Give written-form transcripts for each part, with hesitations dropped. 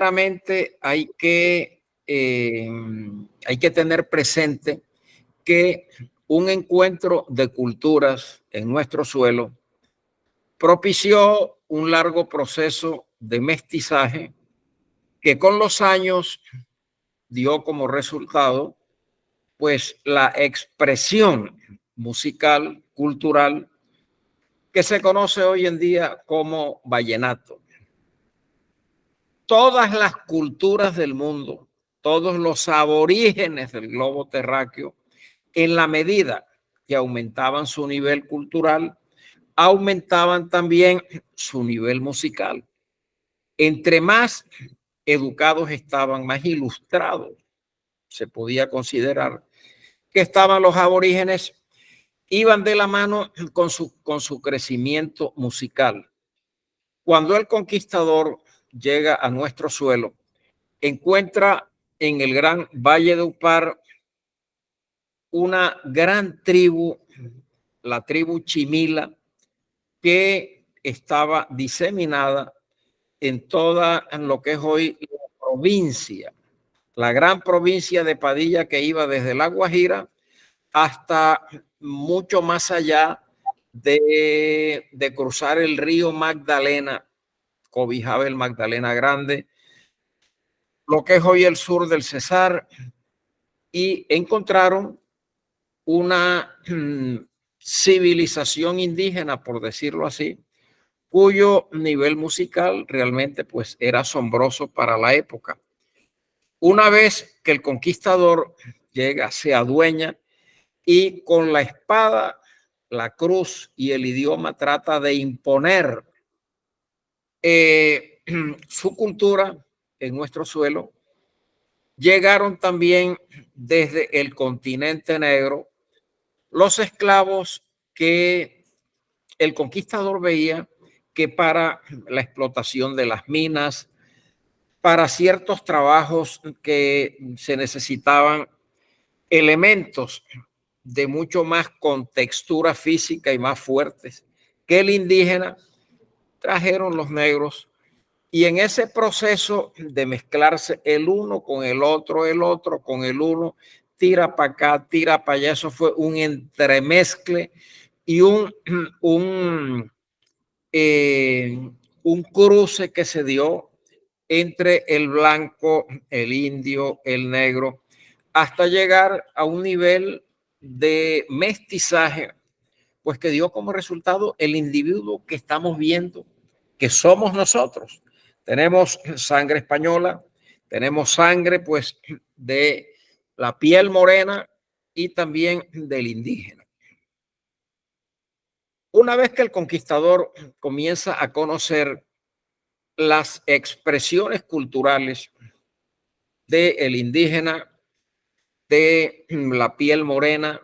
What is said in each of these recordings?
Claramente hay que tener presente que un encuentro de culturas en nuestro suelo propició un largo proceso de mestizaje que con los años dio como resultado pues la expresión musical, cultural, que se conoce hoy en día como vallenato. Todas las culturas del mundo, todos los aborígenes del globo terráqueo, en la medida que aumentaban su nivel cultural, aumentaban también su nivel musical. Entre más educados estaban, más ilustrados se podía considerar que estaban los aborígenes, iban de la mano con su crecimiento musical. Cuando el conquistador llega a nuestro suelo, encuentra en el gran Valle de Upar una gran tribu, la tribu Chimila, que estaba diseminada en toda lo que es hoy la provincia, la gran provincia de Padilla, que iba desde La Guajira hasta mucho más allá de cruzar el río Magdalena, cobijaba el Magdalena Grande, lo que es hoy el sur del Cesar, y encontraron una civilización indígena, por decirlo así, cuyo nivel musical realmente pues era asombroso para la época. Una vez que el conquistador llega, se adueña y con la espada, la cruz y el idioma trata de imponer su cultura en nuestro suelo, llegaron también desde el continente negro los esclavos que el conquistador veía que para la explotación de las minas, para ciertos trabajos que se necesitaban elementos de mucho más contextura física y más fuertes que el indígena, trajeron los negros. Y en ese proceso de mezclarse el uno con el otro con el uno, tira para acá, tira para allá, eso fue un entremezcle y un, un cruce que se dio entre el blanco, el indio, el negro, hasta llegar a un nivel de mestizaje, pues que dio como resultado el individuo que estamos viendo, que somos nosotros. Tenemos sangre española, tenemos sangre pues de la piel morena y también del indígena. Una vez que el conquistador comienza a conocer las expresiones culturales del indígena, de la piel morena,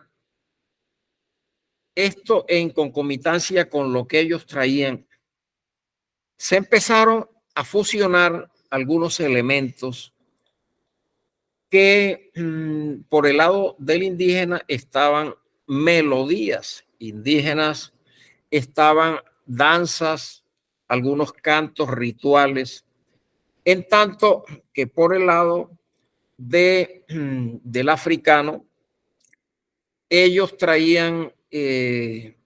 esto en concomitancia con lo que ellos traían, se empezaron a fusionar algunos elementos que por el lado del indígena estaban melodías indígenas, estaban danzas, algunos cantos rituales, en tanto que por el lado del africano, ellos traían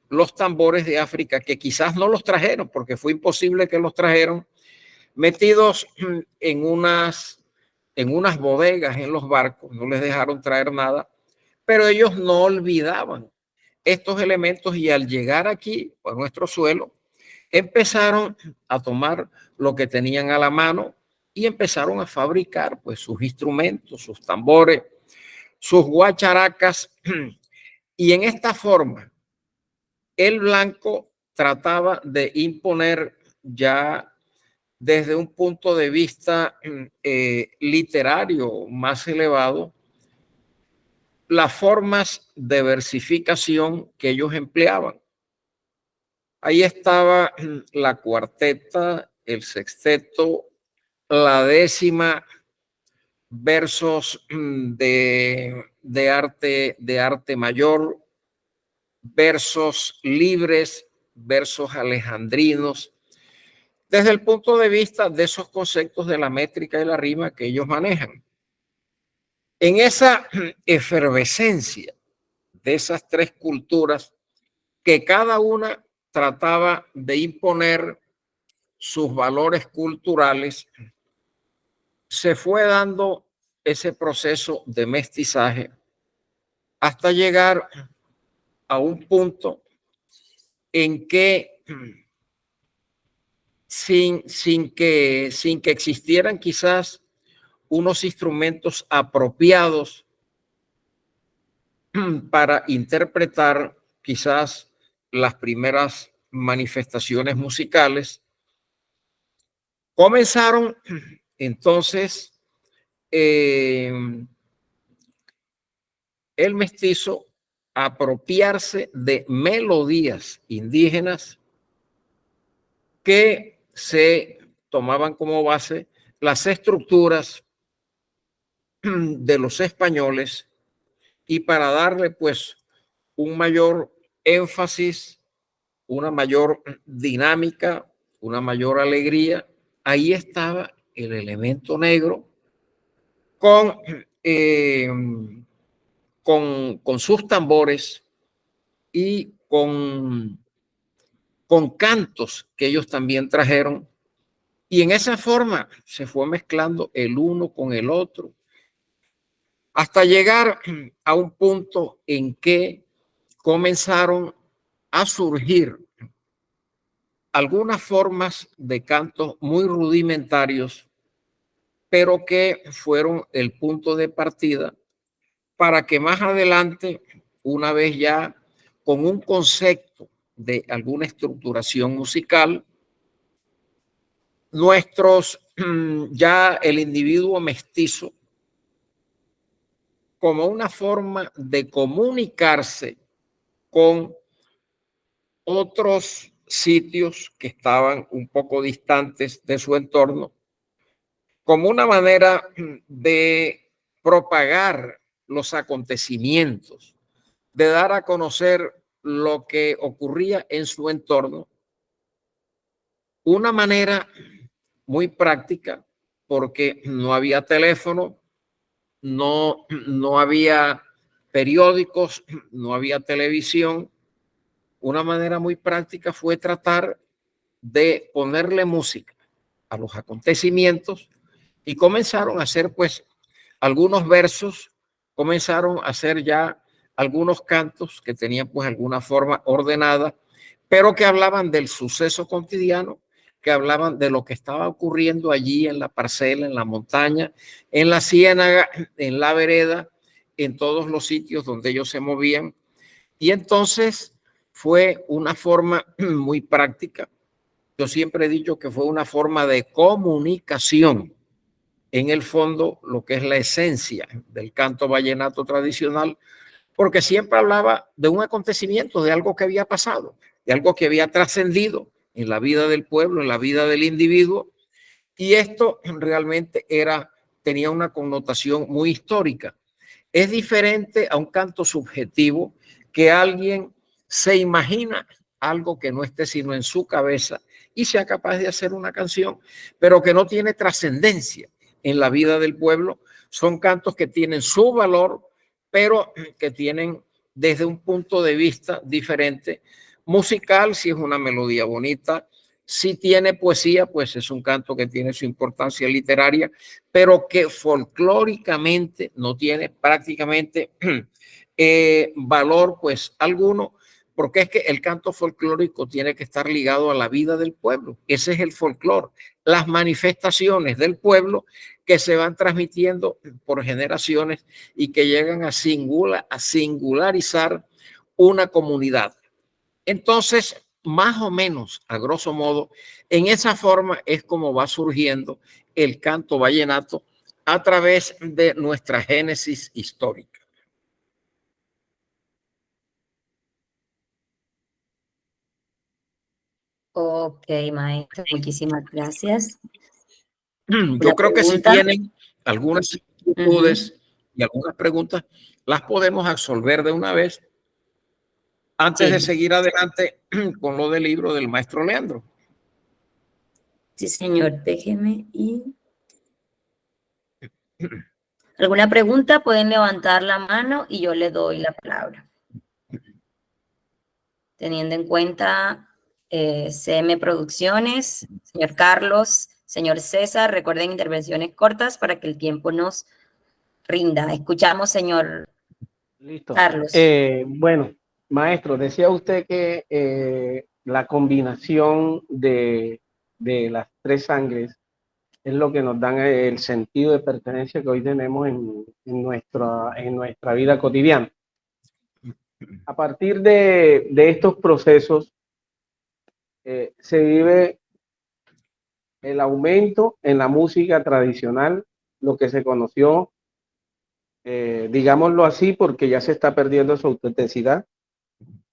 los tambores de África, que quizás no los trajeron, porque fue imposible que los trajeron, metidos en unas bodegas en los barcos, no les dejaron traer nada, pero ellos no olvidaban estos elementos y al llegar aquí, a nuestro suelo, empezaron a tomar lo que tenían a la mano y empezaron a fabricar pues sus instrumentos, sus tambores, sus guacharacas. Y en esta forma, el blanco trataba de imponer ya desde un punto de vista literario más elevado las formas de versificación que ellos empleaban. Ahí estaba la cuarteta, el sexteto, la décima, versos de arte mayor, versos libres, versos alejandrinos, desde el punto de vista de esos conceptos de la métrica y la rima que ellos manejan. En esa efervescencia de esas tres culturas, que cada una trataba de imponer sus valores culturales, se fue dando ese proceso de mestizaje hasta llegar a un punto en que sin que existieran quizás unos instrumentos apropiados para interpretar quizás las primeras manifestaciones musicales, comenzaron entonces el mestizo a apropiarse de melodías indígenas que se tomaban como base las estructuras de los españoles, y para darle pues un mayor énfasis, una mayor dinámica, una mayor alegría, ahí estaba el elemento negro con, eh, con sus tambores y con cantos que ellos también trajeron. Y en esa forma se fue mezclando el uno con el otro, hasta llegar a un punto en que comenzaron a surgir algunas formas de canto muy rudimentarios, pero que fueron el punto de partida para que más adelante, una vez ya con un concepto de alguna estructuración musical, ya el individuo mestizo, como una forma de comunicarse con otros sitios que estaban un poco distantes de su entorno, como una manera de propagar los acontecimientos, de dar a conocer lo que ocurría en su entorno, una manera muy práctica, porque no había teléfono, no había periódicos, no había televisión. Una manera muy práctica fue tratar de ponerle música a los acontecimientos, y comenzaron a hacer pues algunos versos, comenzaron a hacer ya algunos cantos que tenían pues alguna forma ordenada, pero que hablaban del suceso cotidiano, que hablaban de lo que estaba ocurriendo allí en la parcela, en la montaña, en la ciénaga, en la vereda, en todos los sitios donde ellos se movían. Y entonces fue una forma muy práctica. Yo siempre he dicho que fue una forma de comunicación, en el fondo, lo que es la esencia del canto vallenato tradicional, porque siempre hablaba de un acontecimiento, de algo que había pasado, de algo que había trascendido en la vida del pueblo, en la vida del individuo, y esto realmente tenía una connotación muy histórica. Es diferente a un canto subjetivo, que alguien se imagina algo que no esté sino en su cabeza y sea capaz de hacer una canción, pero que no tiene trascendencia en la vida del pueblo. Son cantos que tienen su valor, pero que tienen desde un punto de vista diferente. Musical, si es una melodía bonita, si tiene poesía, pues es un canto que tiene su importancia literaria, pero que folclóricamente no tiene prácticamente valor pues alguno, porque es que el canto folclórico tiene que estar ligado a la vida del pueblo. Ese es el folclore, las manifestaciones del pueblo que se van transmitiendo por generaciones y que llegan a singularizar una comunidad. Entonces, más o menos, a grosso modo, en esa forma es como va surgiendo el canto vallenato a través de nuestra génesis histórica. Ok, maestro, muchísimas gracias. Yo creo que si tienen algunas inquietudes y algunas preguntas, las podemos absolver de una vez antes de seguir adelante con lo del libro del maestro Leandro. Sí, señor, déjeme y... ¿Alguna pregunta? Pueden levantar la mano y yo le doy la palabra. Teniendo en cuenta CM Producciones, señor Carlos, señor César, recuerden intervenciones cortas para que el tiempo nos rinda. Escuchamos, señor Listo. Carlos. Bueno, maestro, decía usted que la combinación de las tres sangres es lo que nos dan el sentido de pertenencia que hoy tenemos en nuestra vida cotidiana. A partir de estos procesos se vive el aumento en la música tradicional, lo que se conoció, digámoslo así, porque ya se está perdiendo su autenticidad,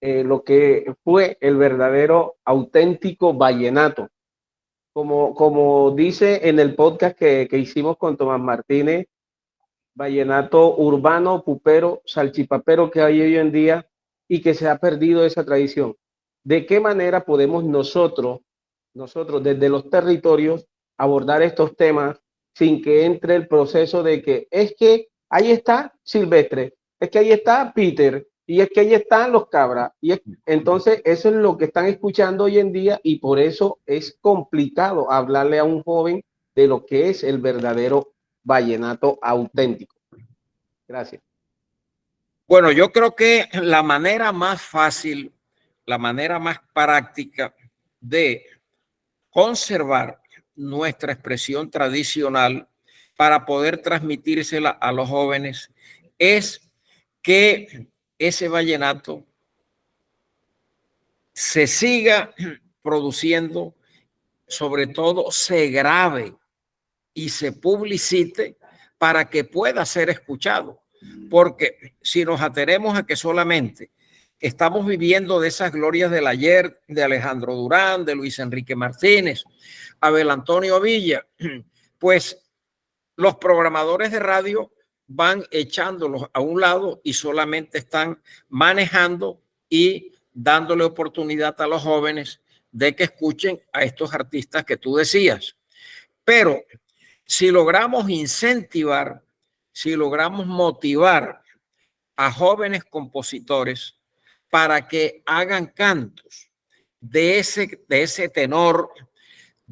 lo que fue el verdadero auténtico vallenato. Como dice en el podcast que hicimos con Tomás Martínez, vallenato urbano, pupero, salchipapero que hay hoy en día y que se ha perdido esa tradición. ¿De qué manera podemos nosotros desde los territorios abordar estos temas sin que entre el proceso de que es que ahí está Silvestre, es que ahí está Peter y es que ahí están los Cabras? Entonces eso es lo que están escuchando hoy en día y por eso es complicado hablarle a un joven de lo que es el verdadero vallenato auténtico. Gracias. Bueno, yo creo que la manera más fácil, la manera más práctica de conservar nuestra expresión tradicional para poder transmitírsela a los jóvenes es que ese vallenato se siga produciendo, sobre todo se grabe y se publicite para que pueda ser escuchado. Porque si nos atenemos a que solamente estamos viviendo de esas glorias del ayer, de Alejandro Durán, de Luis Enrique Martínez, Abel Antonio Villa, pues los programadores de radio van echándolos a un lado y solamente están manejando y dándole oportunidad a los jóvenes de que escuchen a estos artistas que tú decías. Pero si logramos incentivar, si logramos motivar a jóvenes compositores para que hagan cantos de ese tenor,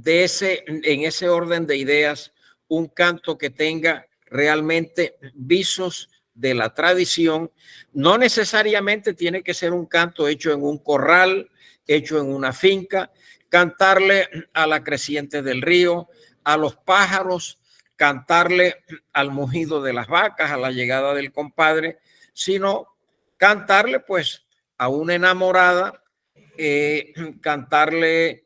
en ese orden de ideas, un canto que tenga realmente visos de la tradición, no necesariamente tiene que ser un canto hecho en un corral, hecho en una finca, cantarle a la creciente del río, a los pájaros, cantarle al mugido de las vacas, a la llegada del compadre, sino cantarle pues a una enamorada, cantarle,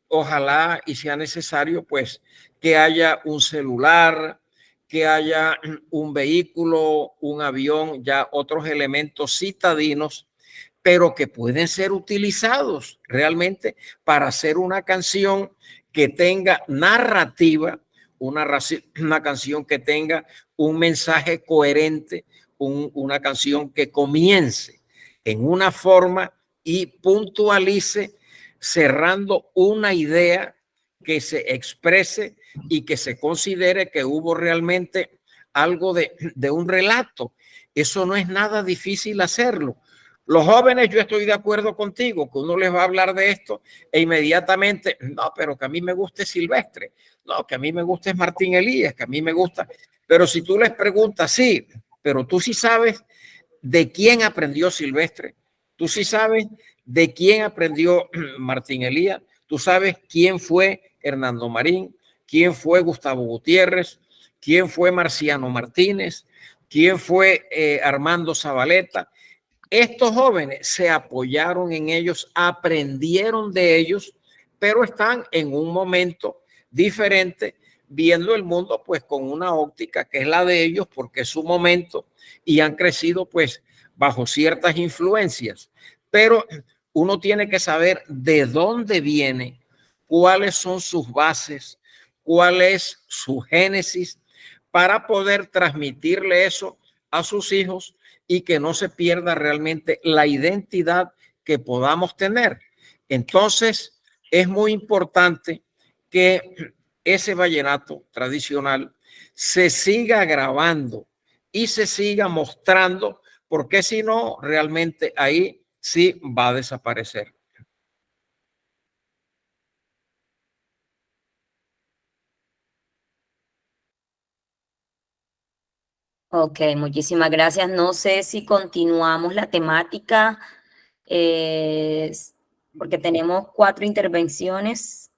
ojalá y sea necesario pues que haya un celular, que haya un vehículo, un avión, ya otros elementos citadinos, pero que pueden ser utilizados realmente para hacer una canción que tenga narrativa, una canción que tenga un mensaje coherente, una canción que comience en una forma y puntualice cerrando una idea que se exprese y que se considere que hubo realmente algo de un relato. Eso no es nada difícil hacerlo. Los jóvenes, yo estoy de acuerdo contigo, que uno les va a hablar de esto e inmediatamente, no, pero que a mí me guste Silvestre, no, que a mí me guste Martín Elías, que a mí me gusta. Pero si tú les preguntas, sí, pero tú sí sabes de quién aprendió Silvestre, tú sí sabes de quién aprendió Martín Elías, tú sabes quién fue Hernando Marín, quién fue Gustavo Gutiérrez, quién fue Marciano Martínez, quién fue Armando Zabaleta. Estos jóvenes se apoyaron en ellos, aprendieron de ellos, pero están en un momento diferente, viendo el mundo pues con una óptica que es la de ellos, porque es su momento y han crecido pues bajo ciertas influencias. Pero uno tiene que saber de dónde viene, cuáles son sus bases, cuál es su génesis, para poder transmitirle eso a sus hijos y que no se pierda realmente la identidad que podamos tener. Entonces, es muy importante que ese vallenato tradicional se siga grabando y se siga mostrando, porque si no, realmente ahí sí va a desaparecer. Ok, muchísimas gracias. No sé si continuamos la temática, porque tenemos 4 intervenciones.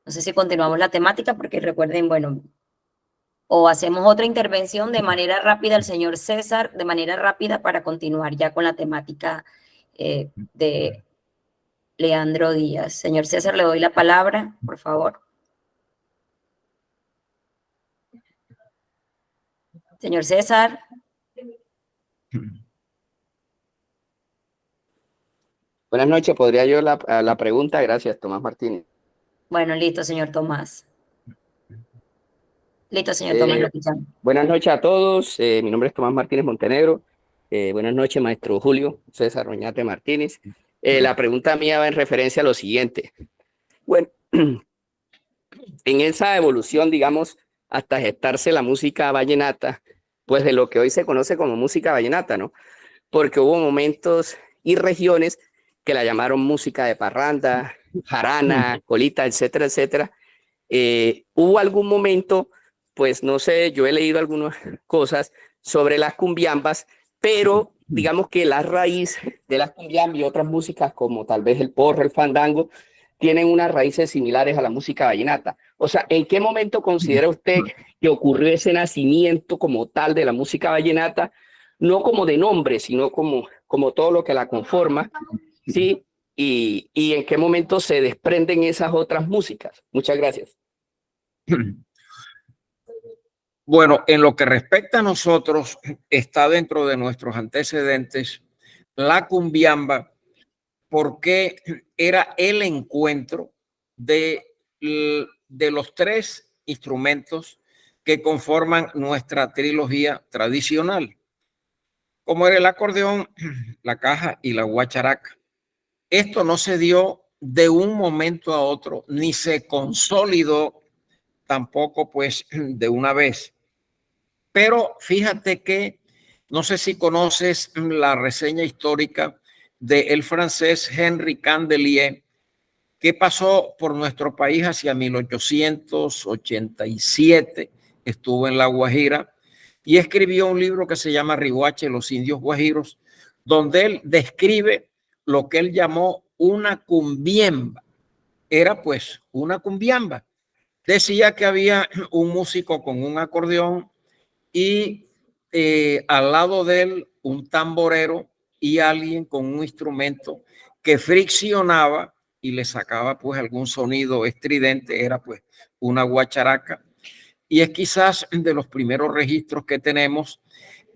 No sé si continuamos la temática, porque recuerden, bueno, o hacemos otra intervención de manera rápida, el señor César, de manera rápida para continuar ya con la temática de Leandro Díaz. Señor César, le doy la palabra, por favor. Señor César. Buenas noches, ¿podría yo la pregunta? Gracias, Tomás Martínez. Bueno, listo, señor Tomás. Listo, señor Tomás, lo escuchamos. Buenas noches a todos, mi nombre es Tomás Martínez Montenegro. Buenas noches, maestro Julio César Oñate Martínez. La pregunta mía va en referencia a lo siguiente. Bueno, en esa evolución, digamos, hasta gestarse la música vallenata, pues de lo que hoy se conoce como música vallenata, ¿no? Porque hubo momentos y regiones que la llamaron música de parranda, jarana, colita, etcétera, etcétera. Hubo algún momento, pues no sé, yo he leído algunas cosas sobre las cumbiambas, pero digamos que la raíz de las cumbiambas y otras músicas como tal vez el porro, el fandango, tienen unas raíces similares a la música vallenata. O sea, ¿en qué momento considera usted que ocurrió ese nacimiento como tal de la música vallenata? No como de nombre, sino como todo lo que la conforma, ¿sí? Y en qué momento se desprenden esas otras músicas. Muchas gracias. Bueno, en lo que respecta a nosotros, está dentro de nuestros antecedentes la cumbiamba, porque era el encuentro de los 3 instrumentos que conforman nuestra trilogía tradicional, como era el acordeón, la caja y la guacharaca. Esto no se dio de un momento a otro, ni se consolidó tampoco pues de una vez. Pero fíjate que, no sé si conoces la reseña histórica del francés Henri Candelier, que pasó por nuestro país hacia 1887, estuvo en La Guajira y escribió un libro que se llama Riguache, los indios guajiros, donde él describe lo que él llamó una cumbiamba. Era pues una cumbiamba. Decía que había un músico con un acordeón y al lado de él un tamborero y alguien con un instrumento que friccionaba y le sacaba pues algún sonido estridente, era pues una guacharaca. Y es quizás de los primeros registros que tenemos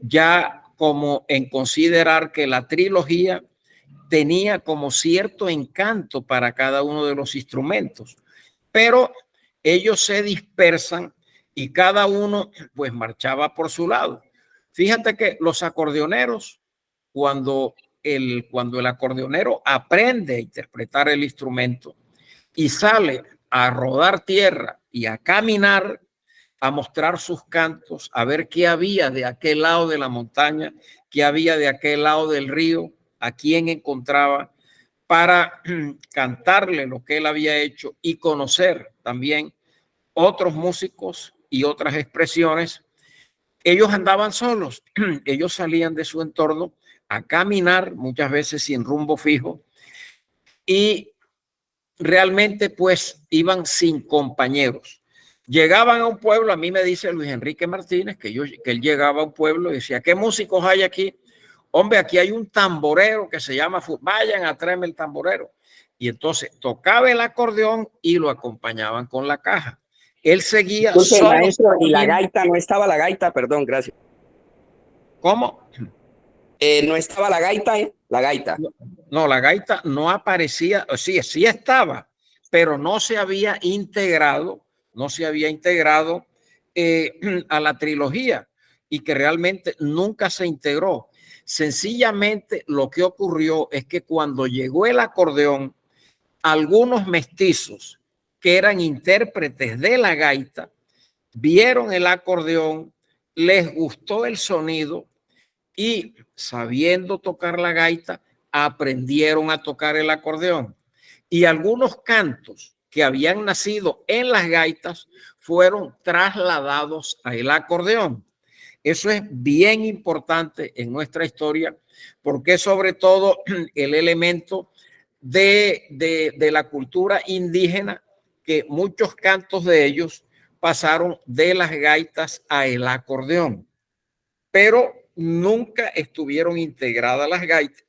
ya como en considerar que la trilogía tenía como cierto encanto para cada uno de los instrumentos, pero ellos se dispersan y cada uno pues marchaba por su lado. Fíjate que los acordeoneros, cuando el acordeonero aprende a interpretar el instrumento y sale a rodar tierra y a caminar, a mostrar sus cantos, a ver qué había de aquel lado de la montaña, qué había de aquel lado del río, a quién encontraba, para cantarle lo que él había hecho y conocer también otros músicos y otras expresiones. Ellos andaban solos, ellos salían de su entorno a caminar, muchas veces sin rumbo fijo, y realmente pues iban sin compañeros. Llegaban a un pueblo, a mí me dice Luis Enrique Martínez que él llegaba a un pueblo y decía, ¿qué músicos hay aquí? Hombre, aquí hay un tamborero que se llama, vayan a traerme el tamborero. Y entonces tocaba el acordeón y lo acompañaban con la caja. Él seguía Disculpe, solo. maestro, y la gaita, no estaba la gaita, perdón, gracias. ¿Cómo? No estaba la gaita, la gaita. No, la gaita no aparecía, sí estaba, pero no se había integrado a la trilogía y que realmente nunca se integró. Sencillamente lo que ocurrió es que cuando llegó el acordeón, algunos mestizos que eran intérpretes de la gaita, vieron el acordeón, les gustó el sonido y sabiendo tocar la gaita, aprendieron a tocar el acordeón. Y algunos cantos que habían nacido en las gaitas fueron trasladados al acordeón. Eso es bien importante en nuestra historia porque sobre todo el elemento de la cultura indígena, que muchos cantos de ellos pasaron de las gaitas al acordeón, pero nunca estuvieron integradas las gaitas,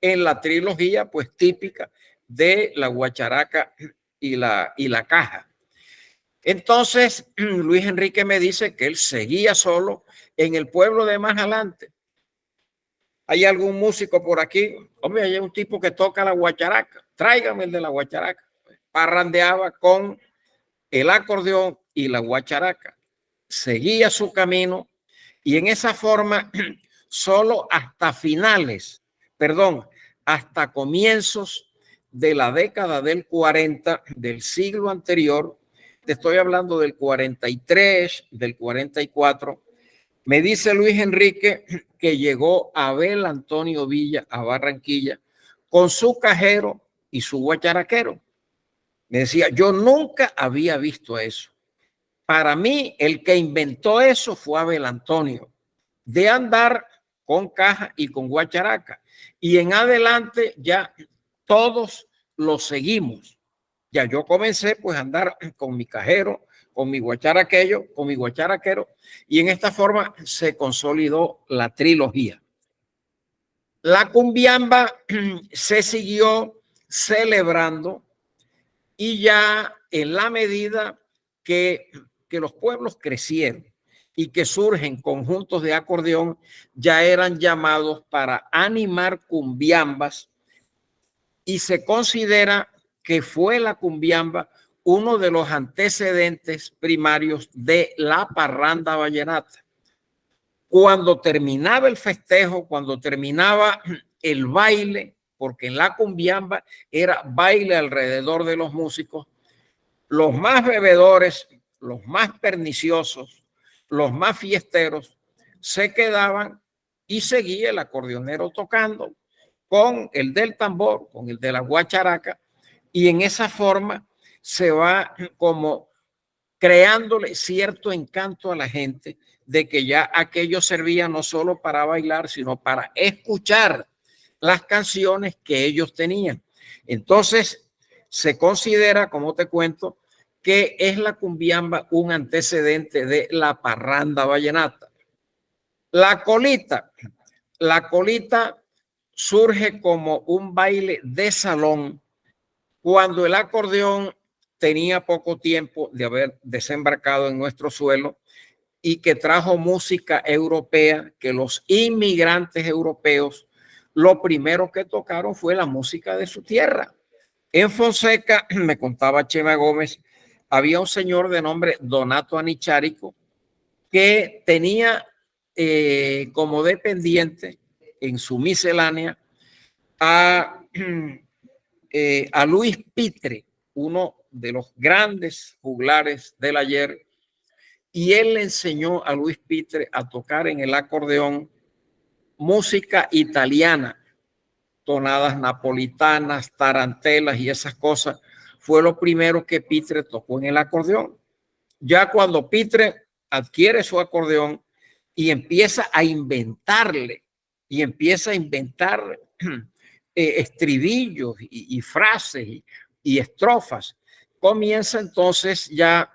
en la trilogía pues típica de la guacharaca y la caja. Entonces, Luis Enrique me dice que él seguía solo en el pueblo de más adelante. ¿Hay algún músico por aquí? Hombre, hay un tipo que toca la guacharaca. Tráigame el de la guacharaca. Parrandeaba con el acordeón y la guacharaca. Seguía su camino y en esa forma, solo hasta hasta comienzos de la década del 40 del siglo anterior, te estoy hablando del 43, del 44, me dice Luis Enrique que llegó Abel Antonio Villa a Barranquilla con su cajero y su guacharaquero. Me decía, yo nunca había visto eso. Para mí, el que inventó eso fue Abel Antonio, de andar con caja y con guacharaca. Y en adelante ya todos lo seguimos. Ya yo comencé pues a andar con mi cajero, con mi guacharaquero, y en esta forma se consolidó la trilogía. La cumbiamba se siguió celebrando y ya en la medida que los pueblos crecieron y que surgen conjuntos de acordeón, ya eran llamados para animar cumbiambas y se considera que fue la cumbiamba uno de los antecedentes primarios de la parranda vallenata. Cuando terminaba el festejo, cuando terminaba el baile, porque en la cumbiamba era baile alrededor de los músicos, los más bebedores, los más perniciosos, los más fiesteros, se quedaban y seguía el acordeonero tocando con el del tambor, con el de la guacharaca, y en esa forma se va como creándole cierto encanto a la gente de que ya aquello servía no solo para bailar, sino para escuchar las canciones que ellos tenían. Entonces, se considera, como te cuento, que es la cumbiamba un antecedente de la parranda vallenata. La colita surge como un baile de salón cuando el acordeón tenía poco tiempo de haber desembarcado en nuestro suelo y que trajo música europea, que los inmigrantes europeos lo primero que tocaron fue la música de su tierra. En Fonseca, me contaba Chema Gómez, había un señor de nombre Donato Anicharico que tenía como dependiente en su miscelánea a Luis Pitre, uno de los grandes juglares del ayer, y él le enseñó a Luis Pitre a tocar en el acordeón música italiana, tonadas napolitanas, tarantelas y esas cosas. Fue lo primero que Pitre tocó en el acordeón. Ya cuando Pitre adquiere su acordeón y empieza a inventar estribillos y frases y estrofas, comienza entonces ya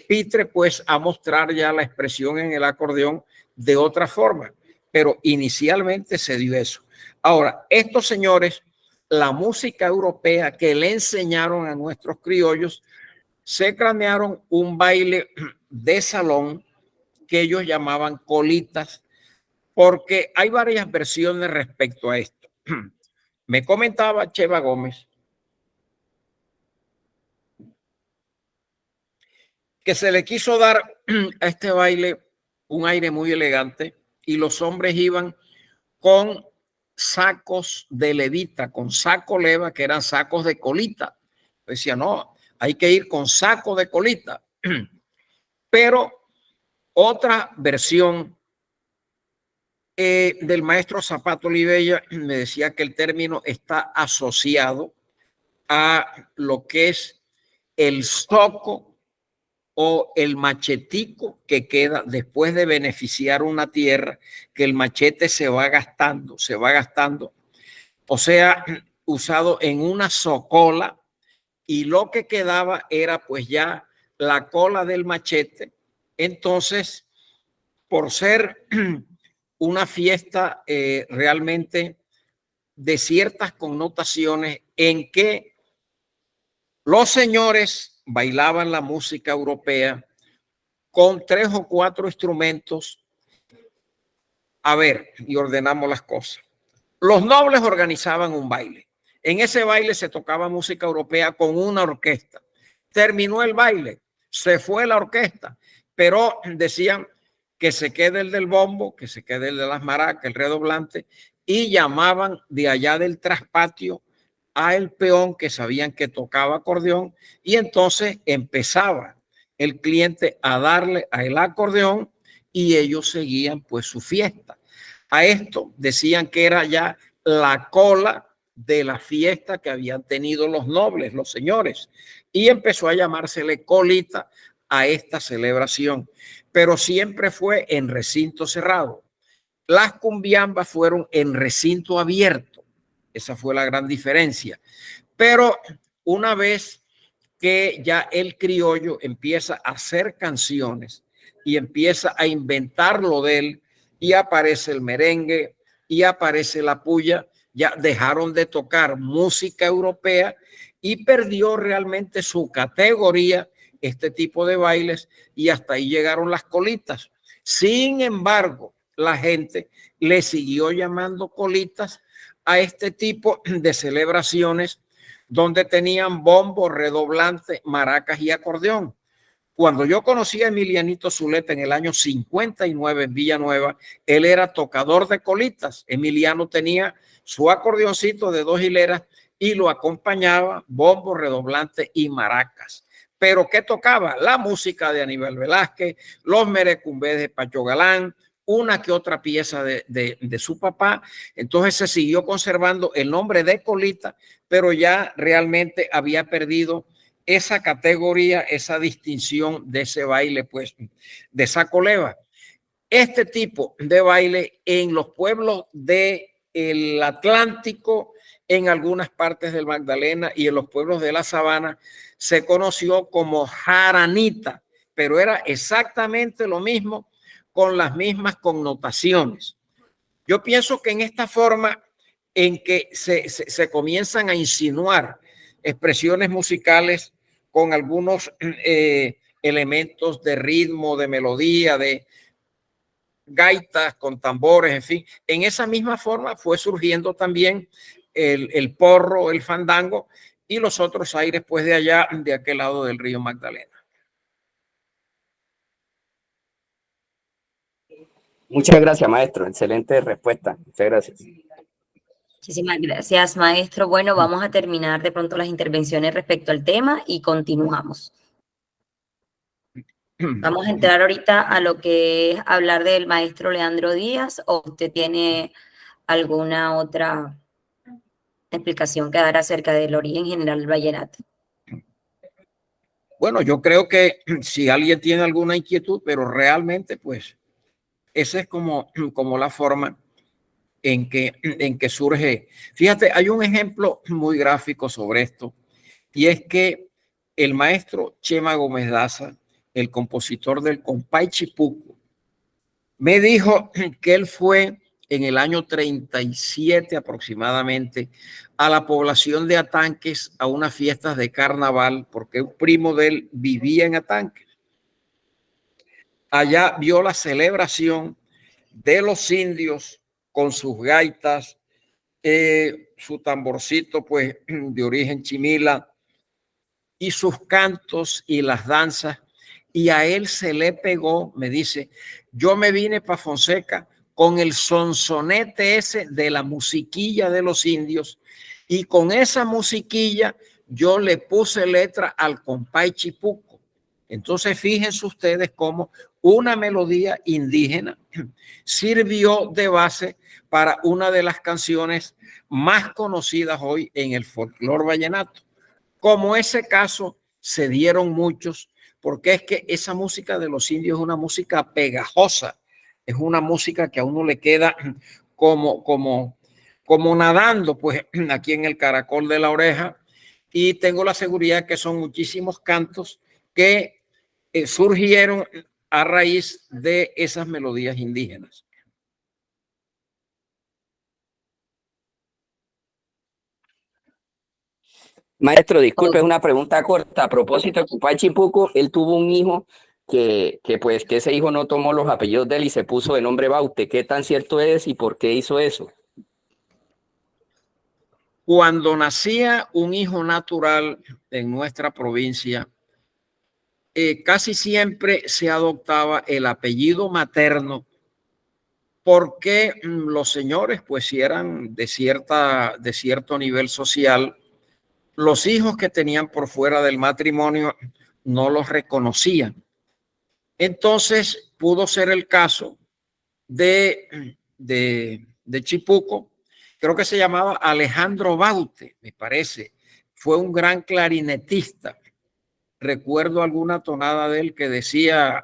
Pitre pues a mostrar ya la expresión en el acordeón de otra forma, pero inicialmente se dio eso. Ahora, estos señores, la música europea que le enseñaron a nuestros criollos, se cranearon un baile de salón que ellos llamaban colitas, porque hay varias versiones respecto a esto. Me comentaba Cheva Gómez que se le quiso dar a este baile un aire muy elegante y los hombres iban con sacos de levita, con saco leva, que eran sacos de colita, Decía, no, hay que ir con saco de colita. Pero otra versión del maestro Zapato Olivella me decía que el término está asociado a lo que es el zoco o el machetico que queda después de beneficiar una tierra, que el machete se va gastando, o sea, usado en una socola, y lo que quedaba era pues ya la cola del machete. Entonces, por ser una fiesta realmente de ciertas connotaciones en que los señores bailaban la música europea con 3 o 4 instrumentos. A ver, y ordenamos las cosas. Los nobles organizaban un baile. En ese baile se tocaba música europea con una orquesta. Terminó el baile, se fue la orquesta, pero decían que se quede el del bombo, que se quede el de las maracas, el redoblante, y llamaban de allá del traspatio a el peón que sabían que tocaba acordeón, y entonces empezaba el cliente a darle al acordeón y ellos seguían pues su fiesta. A esto decían que era ya la cola de la fiesta que habían tenido los nobles, los señores, y empezó a llamársele colita a esta celebración, pero siempre fue en recinto cerrado. Las cumbiambas fueron en recinto abierto. Esa fue la gran diferencia. Pero una vez que ya el criollo empieza a hacer canciones y empieza a inventar lo de él, y aparece el merengue y aparece la puya, ya dejaron de tocar música europea y perdió realmente su categoría este tipo de bailes, y hasta ahí llegaron las colitas. Sin embargo, la gente le siguió llamando colitas a este tipo de celebraciones donde tenían bombo, redoblante, maracas y acordeón. Cuando yo conocí a Emilianito Zuleta en el año 59 en Villanueva, él era tocador de colitas. Emiliano tenía su acordeoncito de 2 hileras y lo acompañaba bombo, redoblante y maracas. Pero ¿qué tocaba? La música de Aníbal Velázquez, los merecumbés de Pacho Galán, una que otra pieza de su papá. Entonces se siguió conservando el nombre de colita, pero ya realmente había perdido esa categoría, esa distinción de ese baile, pues, de saco leva. Este tipo de baile en los pueblos del Atlántico, en algunas partes del Magdalena y en los pueblos de la Sabana, se conoció como jaranita, pero era exactamente lo mismo, con las mismas connotaciones. Yo pienso que en esta forma en que se comienzan a insinuar expresiones musicales con algunos elementos de ritmo, de melodía, de gaitas con tambores, en fin, en esa misma forma fue surgiendo también el porro, el fandango y los otros aires pues de allá, de aquel lado del río Magdalena. Muchas gracias, maestro. Excelente respuesta. Muchas gracias. Muchísimas gracias, maestro. Bueno, vamos a terminar de pronto las intervenciones respecto al tema y continuamos. Vamos a entrar ahorita a lo que es hablar del maestro Leandro Díaz, o usted tiene alguna otra explicación que dar acerca del origen general del vallenato. Bueno, yo creo que si alguien tiene alguna inquietud, pero realmente pues esa es como la forma en que surge. Fíjate, hay un ejemplo muy gráfico sobre esto, y es que el maestro Chema Gómez Daza, el compositor del Compay Chipuco, me dijo que él fue en el año 37 aproximadamente a la población de Atanques a unas fiestas de carnaval, porque un primo de él vivía en Atanques. Allá vio la celebración de los indios con sus gaitas, su tamborcito pues de origen chimila y sus cantos y las danzas, y a él se le pegó. Me dice, yo me vine para Fonseca con el sonsonete ese de la musiquilla de los indios, y con esa musiquilla yo le puse letra al compay chipuco. Entonces, fíjense ustedes cómo una melodía indígena sirvió de base para una de las canciones más conocidas hoy en el folclore vallenato. Como ese caso, se dieron muchos, porque es que esa música de los indios es una música pegajosa, es una música que a uno le queda como nadando, pues aquí en el caracol de la oreja, y tengo la seguridad que son muchísimos cantos que surgieron a raíz de esas melodías indígenas. Maestro, disculpe, es una pregunta corta. A propósito de Cupay Chipuco, él tuvo un hijo pues, que ese hijo no tomó los apellidos de él y se puso de nombre Baute. ¿Qué tan cierto es y por qué hizo eso? Cuando nacía un hijo natural en nuestra provincia, casi siempre se adoptaba el apellido materno porque los señores, pues si eran de cierto nivel social, los hijos que tenían por fuera del matrimonio no los reconocían. Entonces pudo ser el caso de Chipuco, creo que se llamaba Alejandro Baute, me parece. Fue un gran clarinetista. Recuerdo alguna tonada de él que decía: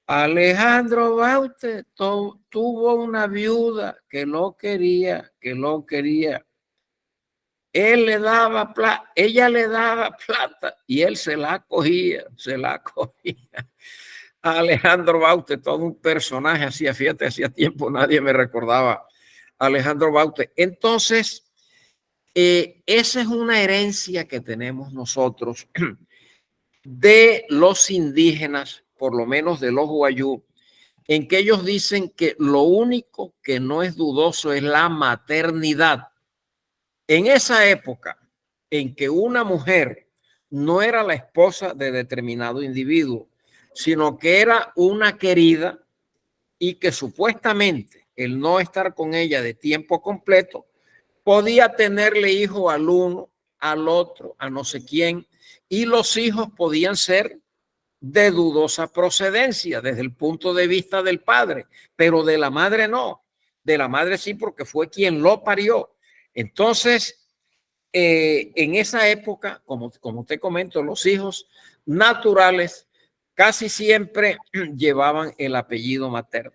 Alejandro Baute tuvo una viuda que lo quería, que lo quería. Él le daba plata, ella le daba plata y él se la cogía, se la cogía. Alejandro Baute, todo un personaje, hacía tiempo nadie me recordaba a Alejandro Baute. Entonces, esa es una herencia que tenemos nosotros de los indígenas, por lo menos de los Wayuu, en que ellos dicen que lo único que no es dudoso es la maternidad. En esa época en que una mujer no era la esposa de determinado individuo, sino que era una querida y que supuestamente el no estar con ella de tiempo completo podía tenerle hijo al uno, al otro, a no sé quién, y los hijos podían ser de dudosa procedencia desde el punto de vista del padre, pero de la madre no. De la madre sí, porque fue quien lo parió. Entonces, en esa época, como te comento, los hijos naturales casi siempre llevaban el apellido materno.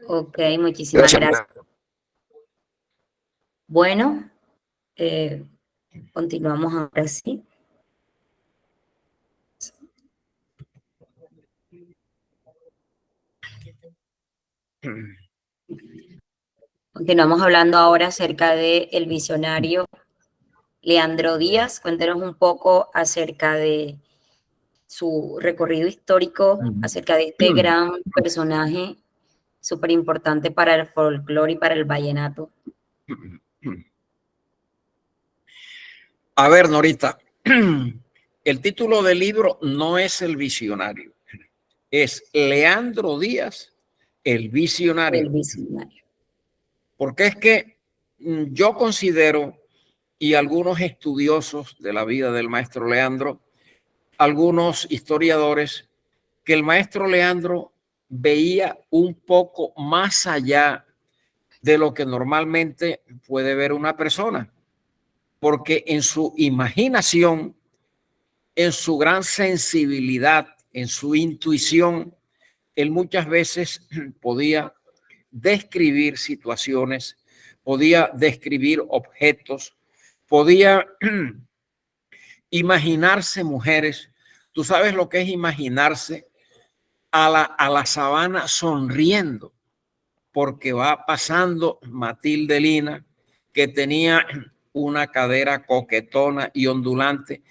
Ok, muchísimas gracias. Bueno, continuamos ahora sí. Continuamos hablando ahora acerca del visionario Leandro Díaz. Cuéntenos un poco acerca de su recorrido histórico, acerca de este gran personaje súper importante para el folclore y para el vallenato. A ver, Norita, el título del libro no es El Visionario, es Leandro Díaz, el Visionario. El visionario. Porque es que yo considero, y algunos estudiosos de la vida del maestro Leandro, algunos historiadores, que el maestro Leandro veía un poco más allá de lo que normalmente puede ver una persona, porque en su imaginación, en su gran sensibilidad, en su intuición, él muchas veces podía describir situaciones, podía describir objetos, podía imaginarse mujeres. Tú sabes lo que es imaginarse a la sabana sonriendo, porque va pasando Matilde Lina, que tenía una cadera coquetona y ondulante.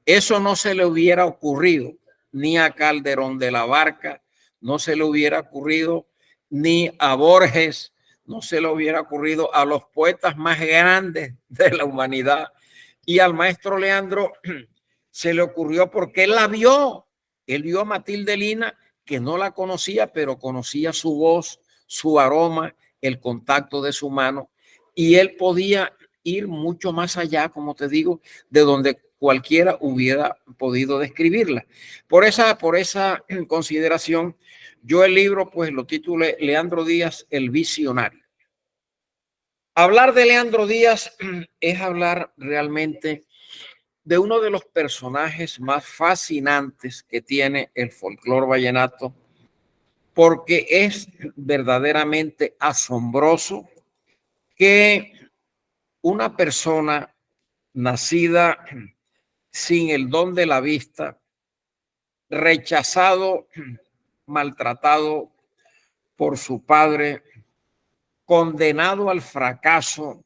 Eso no se le hubiera ocurrido ni a Calderón de la Barca, no se le hubiera ocurrido ni a Borges, no se le hubiera ocurrido a los poetas más grandes de la humanidad. Y al maestro Leandro se le ocurrió porque él la vio. Él vio a Matilde Lina, que no la conocía, pero conocía su voz, su aroma el contacto de su mano, y él podía ir mucho más allá, como te digo, de donde cualquiera hubiera podido describirla. Por esa consideración, yo el libro pues lo titulé Leandro Díaz, el visionario. Hablar de Leandro Díaz es hablar realmente de uno de los personajes más fascinantes que tiene el folclore vallenato, porque es verdaderamente asombroso que una persona nacida sin el don de la vista, rechazado, maltratado por su padre, condenado al fracaso,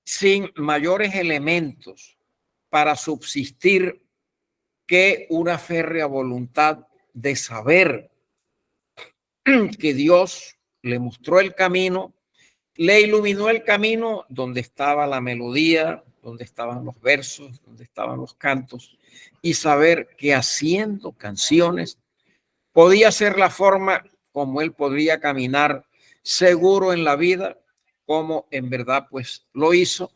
sin mayores elementos para subsistir que una férrea voluntad de saber que Dios le mostró el camino, le iluminó el camino donde estaba la melodía, donde estaban los versos, donde estaban los cantos, y saber que haciendo canciones podía ser la forma como él podría caminar seguro en la vida, como en verdad pues lo hizo.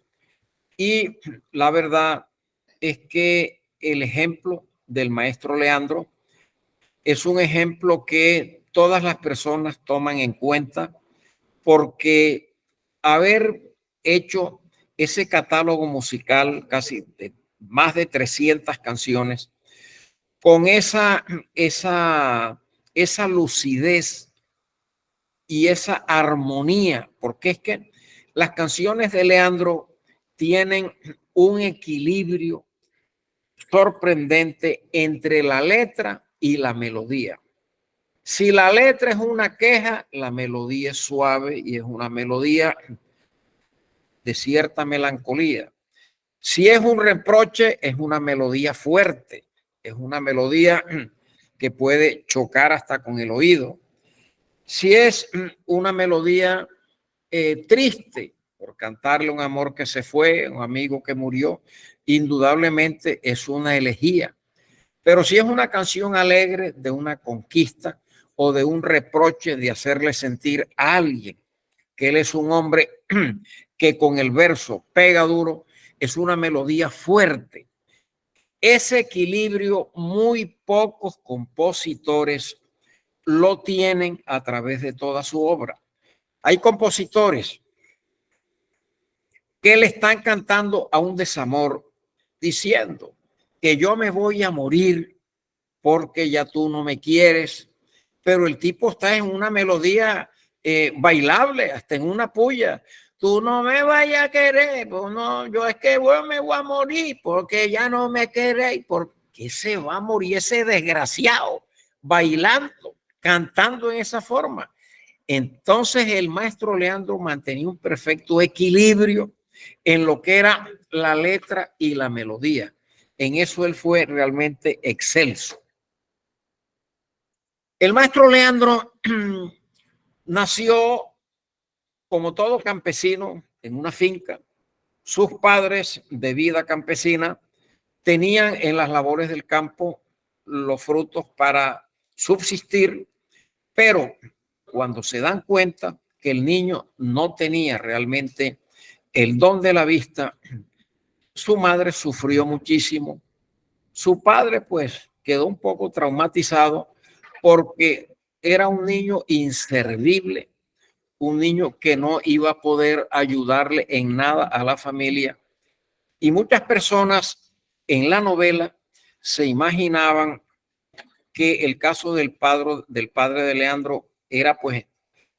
Y la verdad es que el ejemplo del maestro Leandro es un ejemplo que todas las personas toman en cuenta, porque haber hecho ese catálogo musical casi de más de 300 canciones con esa lucidez y esa armonía, porque es que las canciones de Leandro tienen un equilibrio sorprendente entre la letra y la melodía. Si la letra es una queja, la melodía es suave y es una melodía de cierta melancolía. Si es un reproche, es una melodía fuerte, es una melodía que puede chocar hasta con el oído. Si es una melodía triste, por cantarle un amor que se fue, un amigo que murió, indudablemente es una elegía. Pero si es una canción alegre de una conquista o de un reproche de hacerle sentir a alguien que él es un hombre que con el verso pega duro, es una melodía fuerte. Ese equilibrio muy pocos compositores lo tienen a través de toda su obra. Hay compositores que le están cantando a un desamor, diciendo que yo me voy a morir porque ya tú no me quieres, pero el tipo está en una melodía bailable, hasta en una puya. Tú no me vayas a querer, pues no, yo es que me voy a morir porque ya no me queréis. ¿Por qué se va a morir ese desgraciado bailando, cantando en esa forma? Entonces el maestro Leandro mantenía un perfecto equilibrio en lo que era la letra y la melodía. En eso él fue realmente excelso. El maestro Leandro nació como todo campesino en una finca. Sus padres de vida campesina tenían en las labores del campo los frutos para subsistir, pero cuando se dan cuenta que el niño no tenía realmente el don de la vista, su madre sufrió muchísimo. Su padre pues quedó un poco traumatizado porque era un niño inservible, un niño que no iba a poder ayudarle en nada a la familia. Y muchas personas en la novela se imaginaban que el caso del padre de Leandro era pues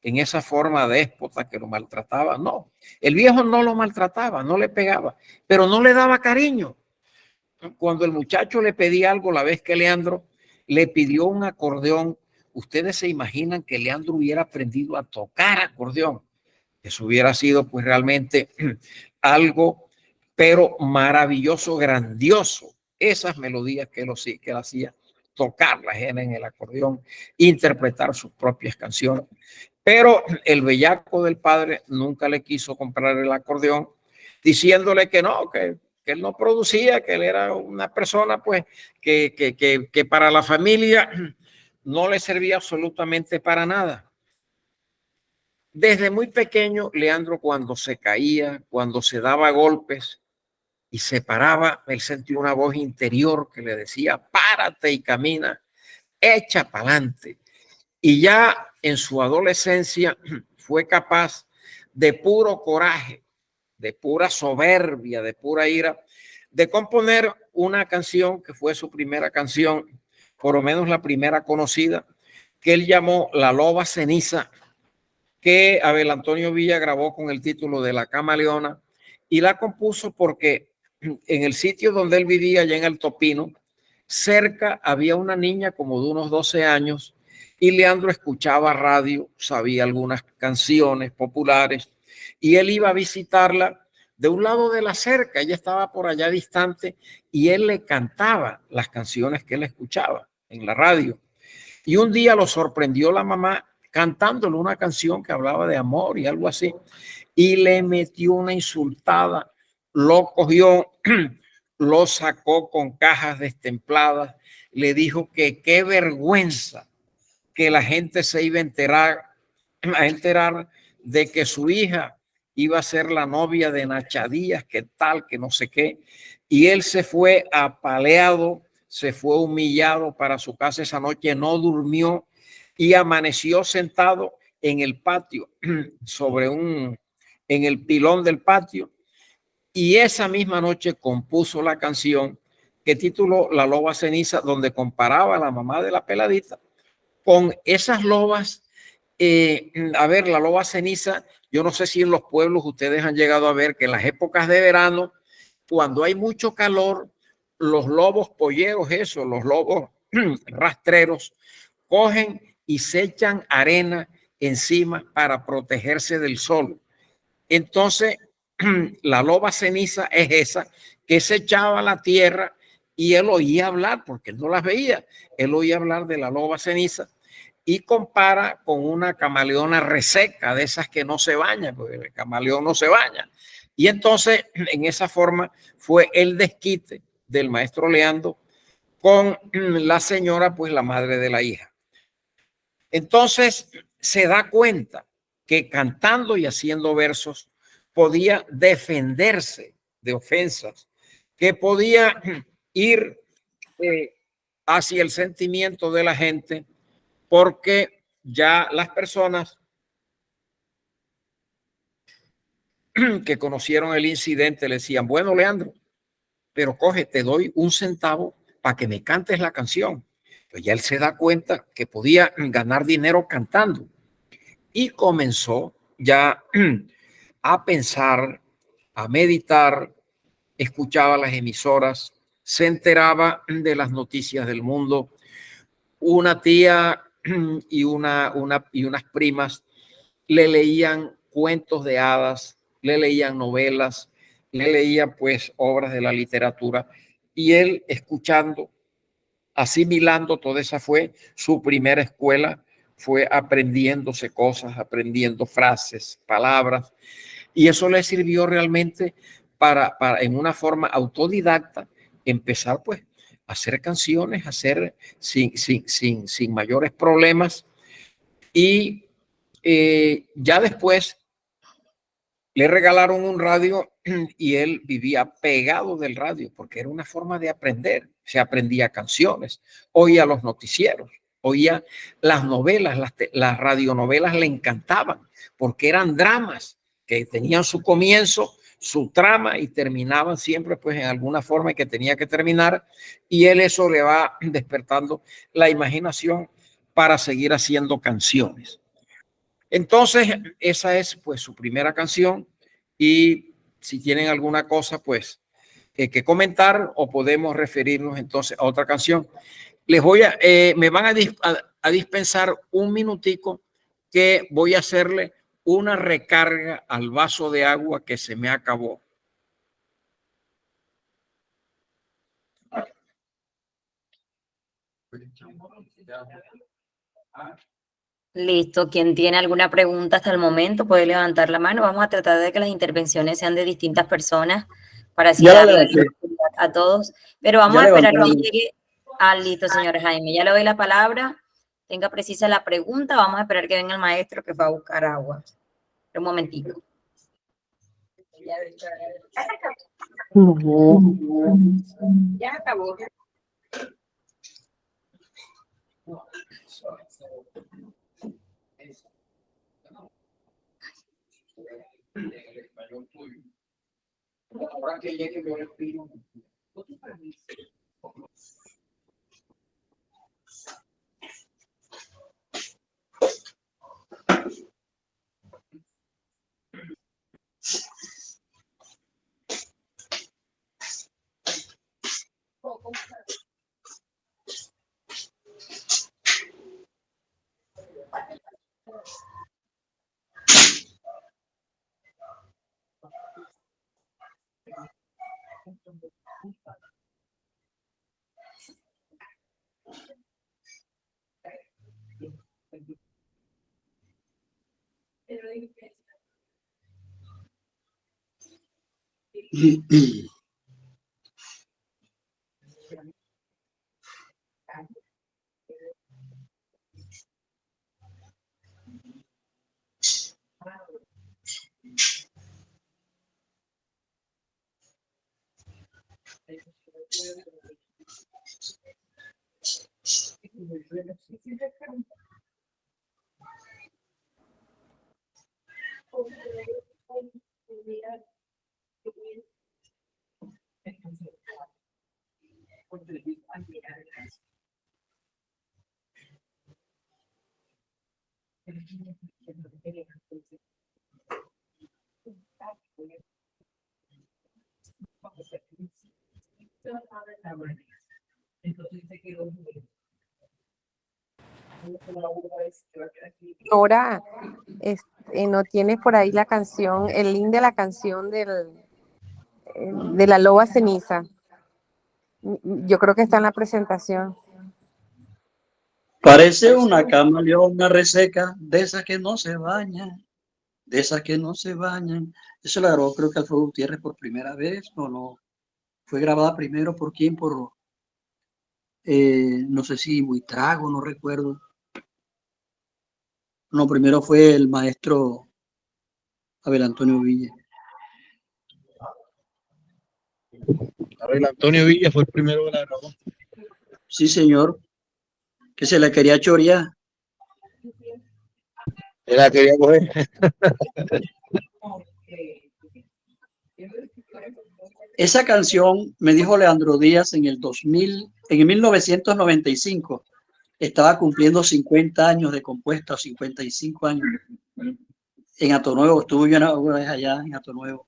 en esa forma déspota que lo maltrataba. No, el viejo no lo maltrataba, no le pegaba, pero no le daba cariño. Cuando el muchacho le pedía algo, la vez que Leandro le pidió un acordeón, ustedes se imaginan que Leandro hubiera aprendido a tocar acordeón. Eso hubiera sido pues realmente algo, pero maravilloso, grandioso. Esas melodías que él hacía, tocarlas en el acordeón, interpretar sus propias canciones. Pero el bellaco del padre nunca le quiso comprar el acordeón, diciéndole que no, que él no producía, que él era una persona pues que para la familia no le servía absolutamente para nada. Desde muy pequeño, Leandro, cuando se caía, cuando se daba golpes y se paraba, él sentía una voz interior que le decía, párate y camina, echa para adelante. Y ya en su adolescencia fue capaz de puro coraje, de pura soberbia, de pura ira, de componer una canción que fue su primera canción, por lo menos la primera conocida, que él llamó La Loba Ceniza, que Abel Antonio Villa grabó con el título de La Camaleona, y la compuso porque en el sitio donde él vivía, allá en el Topino, cerca había una niña como de unos 12 años y Leandro escuchaba radio, sabía algunas canciones populares y él iba a visitarla de un lado de la cerca, ella estaba por allá distante y él le cantaba las canciones que él escuchaba en la radio. Y un día lo sorprendió la mamá cantándole una canción que hablaba de amor y algo así, y le metió una insultada, lo cogió, lo sacó con cajas destempladas, le dijo que qué vergüenza que la gente se iba a enterar de que su hija iba a ser la novia de Nacha Díaz, que tal, que no sé qué, y él se fue apaleado, se fue humillado para su casa esa noche, no durmió y amaneció sentado en el patio, en el pilón del patio, y esa misma noche compuso la canción que tituló La Loba Ceniza, donde comparaba a la mamá de la peladita con esas lobas. A ver, la loba ceniza, yo no sé si en los pueblos ustedes han llegado a ver que en las épocas de verano, cuando hay mucho calor, los lobos polleros, eso, los lobos rastreros, cogen y se echan arena encima para protegerse del sol. Entonces, la loba ceniza es esa que se echaba a la tierra y él oía hablar, porque él no las veía, él oía hablar de la loba ceniza y compara con una camaleona reseca, de esas que no se baña, porque el camaleón no se baña. Y entonces, en esa forma, fue el desquite del maestro Leandro con la señora, pues la madre de la hija. Entonces, se da cuenta que cantando y haciendo versos podía defenderse de ofensas, que podía ir hacia el sentimiento de la gente, porque ya las personas que conocieron el incidente le decían, bueno, Leandro, pero coge, te doy un centavo para que me cantes la canción. Pues ya él se da cuenta que podía ganar dinero cantando y comenzó ya a pensar, a meditar, escuchaba las emisoras, se enteraba de las noticias del mundo. Una tía y unas primas le leían cuentos de hadas, le leían novelas, le leían pues obras de la literatura y él escuchando, asimilando toda esa fue su primera escuela, fue aprendiéndose cosas, aprendiendo frases, palabras y eso le sirvió realmente para en una forma autodidacta empezar pues a hacer canciones, a hacer sin mayores problemas y ya después le regalaron un radio y él vivía pegado del radio porque era una forma de aprender. Se aprendía canciones, oía los noticieros, oía las novelas, las radionovelas le encantaban porque eran dramas que tenían su comienzo, su trama y terminaban siempre pues en alguna forma que tenía que terminar y él eso le va despertando la imaginación para seguir haciendo canciones. Entonces, esa es pues su primera canción y si tienen alguna cosa pues que comentar o podemos referirnos entonces a otra canción. Les voy me van a dispensar un minutico que voy a hacerle una recarga al vaso de agua que se me acabó. Listo. Quien tiene alguna pregunta hasta el momento puede levantar la mano. Vamos a tratar de que las intervenciones sean de distintas personas para así darle a todos. Pero vamos a esperar que llegue. Listo, señor Jaime. Ya le doy la palabra. Tenga precisa la pregunta. Vamos a esperar que venga el maestro que va a buscar agua. Un momentico. Ya acabó. Ahora que llegue yo les pido. Nora, ¿no tienes por ahí la canción, el link de la canción de la loba ceniza? Yo creo que está en la presentación. Parece una camaleona reseca, de esas que no se bañan, de esas que no se bañan. Eso la grabó creo que Alfredo Gutiérrez por primera vez, o no. Fue grabada primero por quién, no sé si Buitrago, no recuerdo. No, primero fue el maestro Abel Antonio Villa. Abel Antonio Villa fue el primero que la grabó. Sí, señor, que se la quería chorear. Él la quería coger. Esa canción, me dijo Leandro Díaz en el 2000, en el 1995, estaba cumpliendo 50 años de compuesta, o 55 años. En Hato Nuevo, estuve yo una vez allá en Hato Nuevo.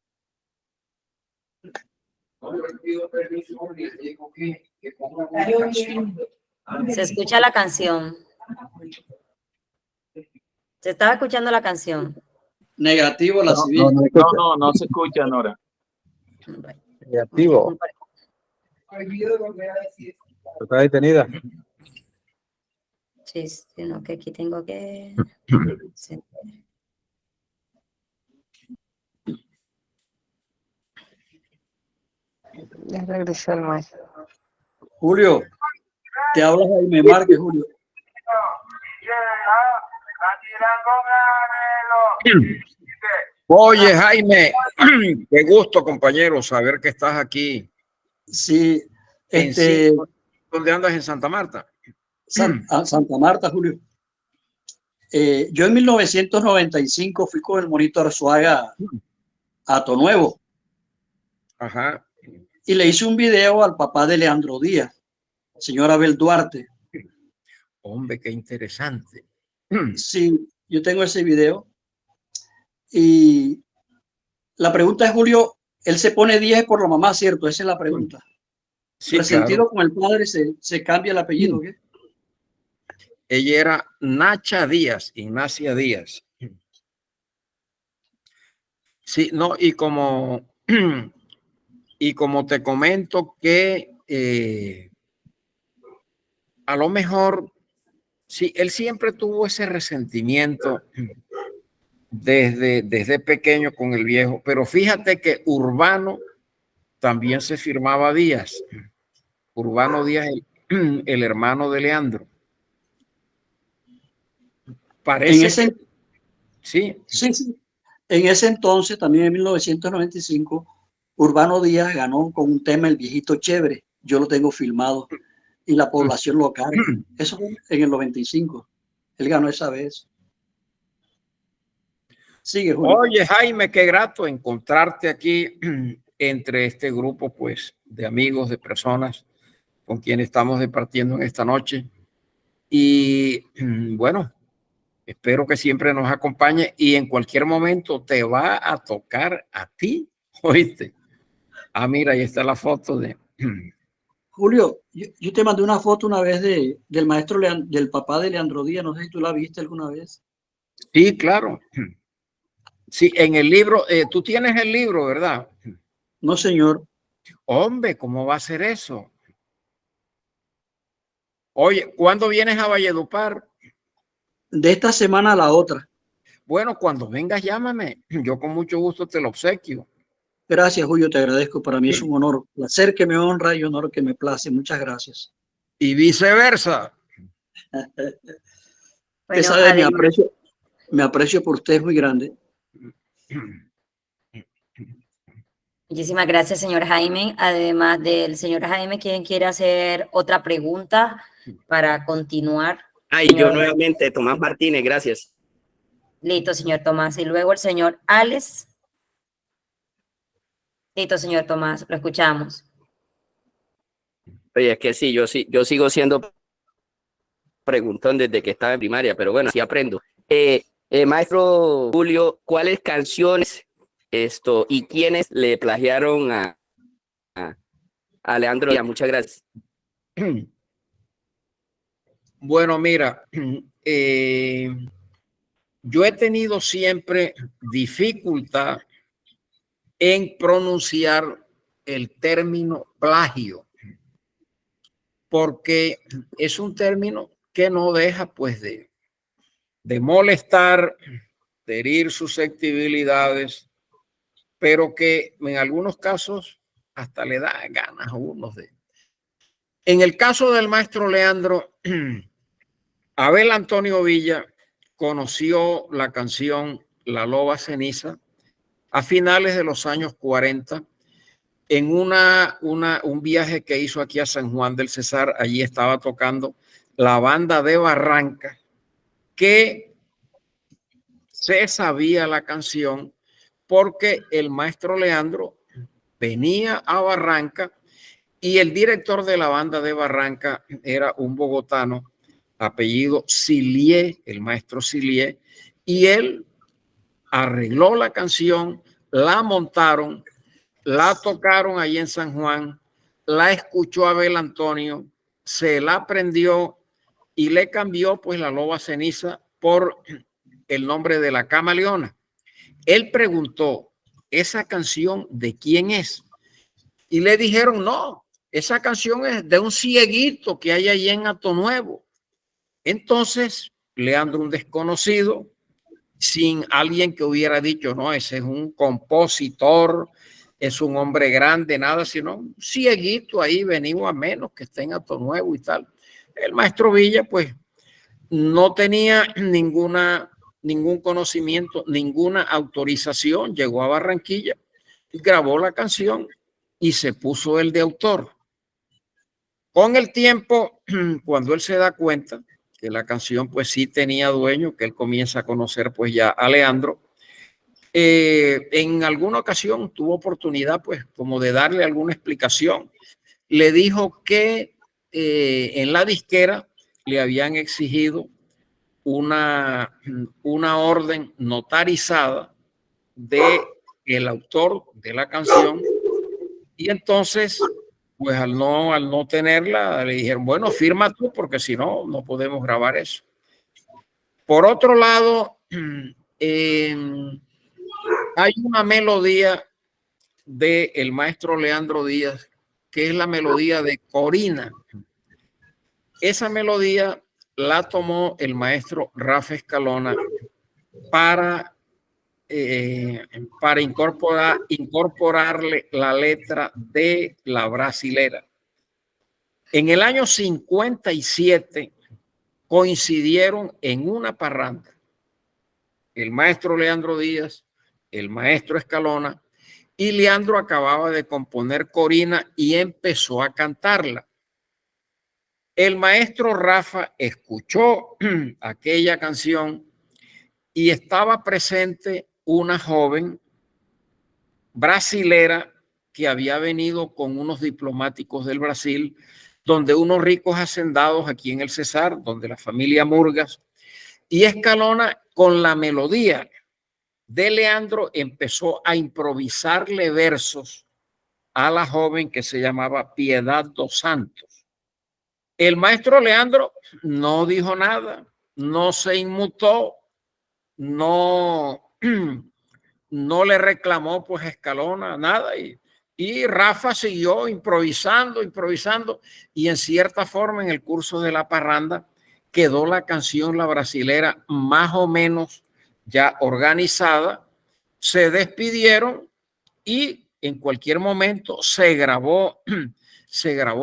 Se escucha la canción. Se estaba escuchando la canción. Negativo, la civil. No se escucha, Nora. Bueno, Negativo. Está detenida. sí, sino que aquí tengo que... Sí. Ya regresó el maestro. Julio, te habla Jaime Márquez, Julio. Oye, Jaime, qué gusto, compañero, saber que estás aquí. Sí, ¿Dónde andas en Santa Marta? Santa Marta, Julio. Yo en 1995 fui con el Monito Arzuaga a Hato Nuevo. Ajá. Y le hice un video al papá de Leandro Díaz, señor Abel Duarte. Hombre, qué interesante. Sí, yo tengo ese video. Y la pregunta es, Julio, él se pone 10 por la mamá, ¿cierto? Esa es la pregunta. Sí, Resentido claro. con el padre, se cambia el apellido, ¿qué? Ella era Nacha Díaz, Ignacia Díaz. Sí, no, y como te comento que a lo mejor, sí, él siempre tuvo ese resentimiento desde pequeño con el viejo, pero fíjate que Urbano también se firmaba Díaz. Urbano Díaz, el hermano de Leandro. Parece en ese, que, sí. sí. En ese entonces, también en 1995, Urbano Díaz ganó con un tema El Viejito Chévere. Yo lo tengo filmado y la población lo carga. Eso fue en el 95. Él ganó esa vez. Sigue, Julio. Oye, Jaime, qué grato encontrarte aquí entre este grupo, pues, de amigos, de personas con quienes estamos departiendo en esta noche. Y bueno, espero que siempre nos acompañe y en cualquier momento te va a tocar a ti, ¿oíste? Ah, mira, ahí está la foto de... Julio, yo te mandé una foto una vez del maestro, del papá de Leandro Díaz. No sé si tú la viste alguna vez. Sí, claro. Sí, en el libro, tú tienes el libro, ¿verdad? No, señor. Hombre, ¿cómo va a ser eso? Oye, ¿cuándo vienes a Valledupar? De esta semana a la otra. Bueno, cuando vengas, llámame. Yo con mucho gusto te lo obsequio. Gracias, Julio, te agradezco. Para mí es un honor, placer que me honra y honor que me place. Muchas gracias. Y viceversa. Usted Bueno, sabe, además, mi aprecio por usted es muy grande. muchísimas gracias, señor Jaime. Además del señor Jaime, ¿quién quiere hacer otra pregunta para continuar? Ay, yo Señor, nuevamente, Tomás Martínez, gracias. listo, señor Tomás. Y luego el señor Alex. Listo, señor Tomás, lo escuchamos. Oye, es que sí, yo sigo siendo preguntón desde que estaba en primaria, pero bueno, así aprendo. Maestro Julio, ¿cuáles canciones y quiénes le plagiaron a Leandro Díaz? Muchas gracias. Bueno, mira, yo he tenido siempre dificultad en pronunciar el término plagio, porque es un término que no deja pues de molestar, de herir susceptibilidades, pero que en algunos casos hasta le da ganas a unos de. En el caso del maestro Leandro, Abel Antonio Villa conoció la canción La Loba Ceniza a finales de los años 40 en un viaje que hizo aquí a San Juan del Cesar. Allí estaba tocando la banda de Barranca, que se sabía la canción porque el maestro Leandro venía a Barranca y el director de la banda de Barranca era un bogotano apellido Silié, el maestro Silié, y él arregló la canción, la montaron, la tocaron ahí en San Juan, la escuchó Abel Antonio, se la aprendió y le cambió pues La Loba Ceniza por el nombre de La Camaleona. Él preguntó, ¿esa canción de quién es? Y le dijeron, no, esa canción es de un cieguito que hay allí en Hato Nuevo. Entonces, Leandro, un desconocido, sin alguien que hubiera dicho, no, ese es un compositor, es un hombre grande, nada, sino un cieguito ahí, venido a menos que esté en Hato Nuevo y tal. El maestro Villa, pues, no tenía ningún conocimiento, ninguna autorización, llegó a Barranquilla, grabó la canción y se puso el de autor. Con el tiempo, cuando él se da cuenta que la canción pues sí tenía dueño, que él comienza a conocer pues ya a Leandro, en alguna ocasión tuvo oportunidad pues como de darle alguna explicación. Le dijo que en la disquera le habían exigido una orden notarizada de el autor de la canción y entonces pues al no tenerla le dijeron, bueno, firma tú porque si no, no podemos grabar eso. Por otro lado, hay una melodía del maestro Leandro Díaz que es la melodía de Corina. Esa melodía la tomó el maestro Rafa Escalona para incorporarle la letra de La Brasilera. En el año 57 coincidieron en una parranda el maestro Leandro Díaz el maestro Escalona, y Leandro acababa de componer Corina y empezó a cantarla. El maestro Rafa escuchó aquella canción y estaba presente una joven brasilera que había venido con unos diplomáticos del Brasil, donde unos ricos hacendados aquí en el Cesar, donde la familia Murgas, y Escalona con la melodía de Leandro empezó a improvisarle versos a la joven que se llamaba Piedad dos Santos. El maestro Leandro no dijo nada, no se inmutó, no, no le reclamó pues Escalona nada, y Rafa siguió improvisando, y en cierta forma en el curso de la parranda quedó la canción La Brasilera más o menos ya organizada. Se despidieron y en cualquier momento se grabó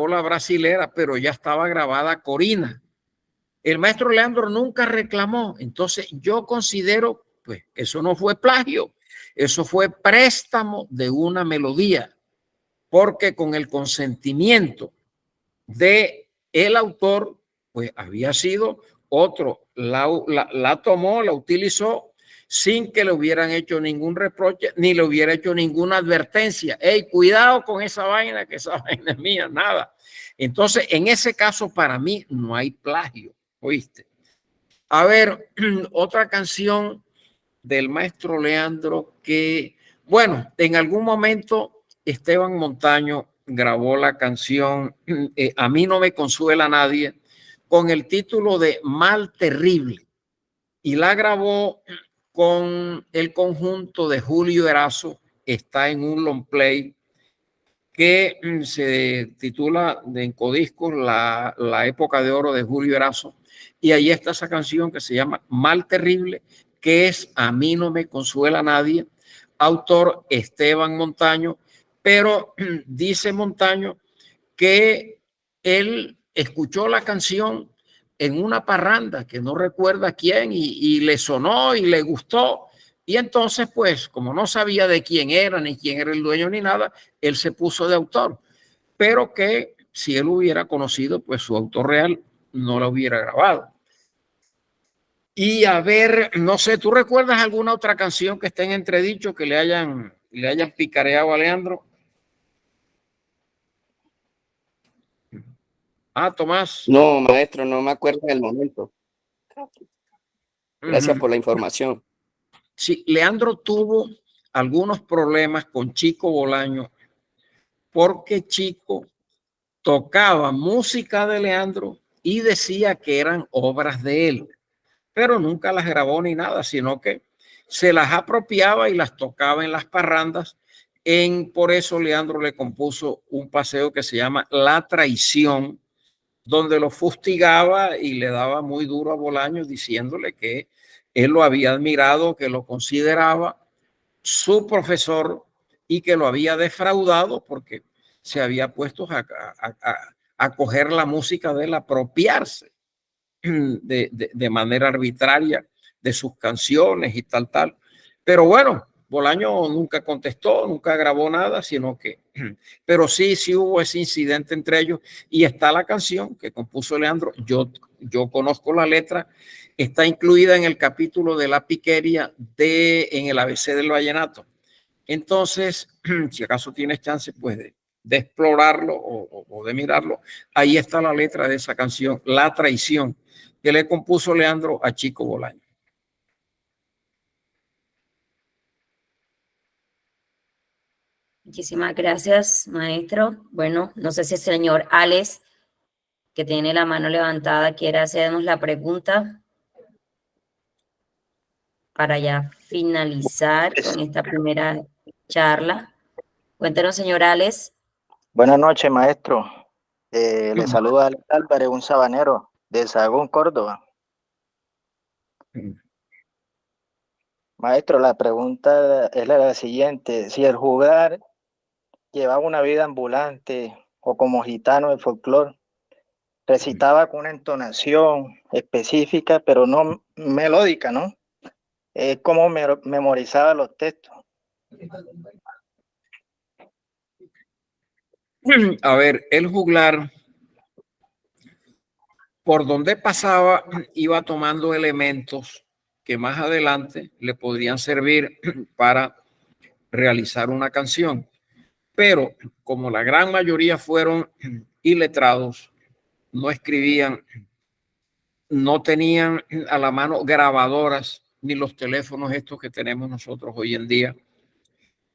La Brasilera, pero ya estaba grabada Corina. El maestro Leandro nunca reclamó. Entonces yo considero, pues, eso no fue plagio, eso fue préstamo de una melodía, porque con el consentimiento de el autor, pues había sido otro, la tomó, la utilizó sin que le hubieran hecho ningún reproche, ni le hubiera hecho ninguna advertencia. Hey, cuidado con esa vaina, que esa vaina es mía, nada. Entonces, en ese caso, para mí no hay plagio, ¿oíste? A ver, otra canción del maestro Leandro que, bueno, en algún momento Esteban Montaño grabó la canción A mí no me consuela nadie, con el título de Mal Terrible, y la grabó con el conjunto de Julio Erazo. Está en un long play que se titula en Codiscos la época de oro de Julio Erazo, y ahí está esa canción que se llama Mal Terrible, que es A mí no me consuela nadie, autor Esteban Montaño, pero dice Montaño que él escuchó la canción en una parranda que no recuerda quién, y le sonó y le gustó, y entonces pues como no sabía de quién era ni quién era el dueño ni nada, él se puso de autor, pero que si él hubiera conocido pues su autor real no la hubiera grabado. Y a ver, no sé, ¿tú recuerdas alguna otra canción que esté en entredicho que le hayan picareado a Leandro? Ah, Tomás. No, maestro, no me acuerdo en el momento. Gracias por la información. Sí, Leandro tuvo algunos problemas con Chico Bolaño, porque Chico tocaba música de Leandro y decía que eran obras de él, pero nunca las grabó ni nada, sino que se las apropiaba y las tocaba en las parrandas. Por eso Leandro le compuso un paseo que se llama La Traición, donde lo fustigaba y le daba muy duro a Bolaño, diciéndole que él lo había admirado, que lo consideraba su profesor y que lo había defraudado porque se había puesto a coger la música de él, a apropiarse de manera arbitraria de sus canciones y tal. Pero bueno, Bolaño nunca contestó, nunca grabó nada, sino que, pero sí hubo ese incidente entre ellos, y está la canción que compuso Leandro. Yo conozco la letra, está incluida en el capítulo de La Piquería en el ABC del Vallenato. Entonces, si acaso tienes chance, pues de explorarlo o de mirarlo, ahí está la letra de esa canción, La Traición, que le compuso Leandro a Chico Bolaño. Muchísimas gracias, maestro. Bueno, no sé si el señor Alex, que tiene la mano levantada, quiere hacernos la pregunta para ya finalizar con esta primera charla. Cuéntenos, señor Alex. Buenas noches, maestro. Le saluda Alex Álvarez, un sabanero de Sahagún, Córdoba. Maestro, la pregunta es la siguiente. Si el jugar llevaba una vida ambulante o como gitano de folclore, recitaba con una entonación específica, pero no melódica, ¿no? Es como memorizaba los textos. A ver, el juglar, por donde pasaba, iba tomando elementos que más adelante le podrían servir para realizar una canción. Pero como la gran mayoría fueron iletrados, no escribían, no tenían a la mano grabadoras ni los teléfonos estos que tenemos nosotros hoy en día,